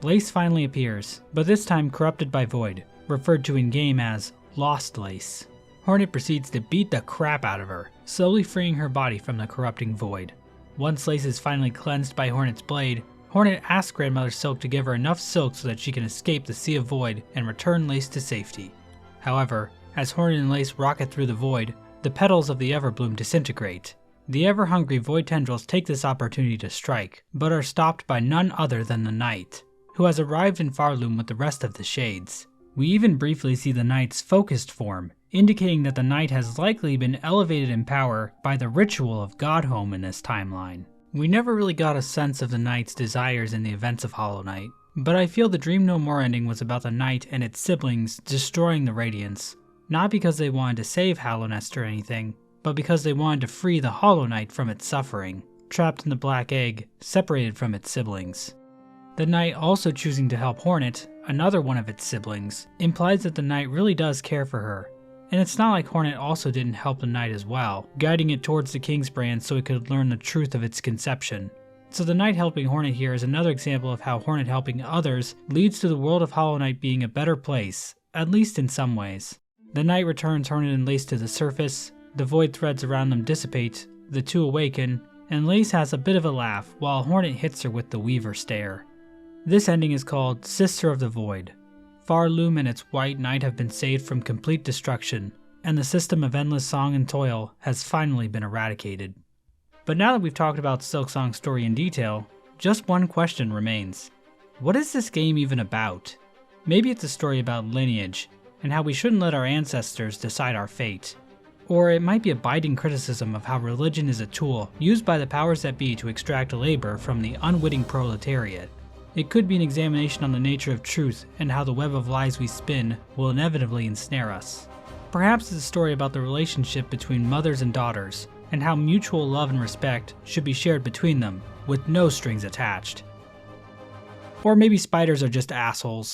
Lace finally appears, but this time corrupted by void, referred to in-game as Lost Lace. Hornet proceeds to beat the crap out of her, slowly freeing her body from the corrupting void. Once Lace is finally cleansed by Hornet's blade, Hornet asks Grandmother Silk to give her enough silk so that she can escape the Sea of Void and return Lace to safety. However, as Hornet and Lace rocket through the void, the petals of the Everbloom disintegrate. The ever-hungry void tendrils take this opportunity to strike, but are stopped by none other than the Knight, who has arrived in Farloom with the rest of the Shades. We even briefly see the Knight's focused form, indicating that the Knight has likely been elevated in power by the ritual of Godhome in this timeline. We never really got a sense of the Knight's desires in the events of Hollow Knight, but I feel the Dream No More ending was about the Knight and its siblings destroying the Radiance, not because they wanted to save Hallownest or anything, but because they wanted to free the Hollow Knight from its suffering, trapped in the Black Egg, separated from its siblings. The Knight also choosing to help Hornet, another one of its siblings, implies that the Knight really does care for her. And it's not like Hornet also didn't help the Knight as well, guiding it towards the King's brand so it could learn the truth of its conception. So the Knight helping Hornet here is another example of how Hornet helping others leads to the world of Hollow Knight being a better place, at least in some ways. The Knight returns Hornet and Lace to the surface, the void threads around them dissipate, the two awaken, and Lace has a bit of a laugh while Hornet hits her with the Weaver Stare. This ending is called Sister of the Void. Farloom and its White Knight have been saved from complete destruction, and the system of endless song and toil has finally been eradicated. But now that we've talked about Silksong's story in detail, just one question remains. What is this game even about? Maybe it's a story about lineage, and how we shouldn't let our ancestors decide our fate. Or it might be a biting criticism of how religion is a tool used by the powers that be to extract labor from the unwitting proletariat. It could be an examination on the nature of truth and how the web of lies we spin will inevitably ensnare us. Perhaps it's a story about the relationship between mothers and daughters, and how mutual love and respect should be shared between them, with no strings attached. Or maybe spiders are just assholes.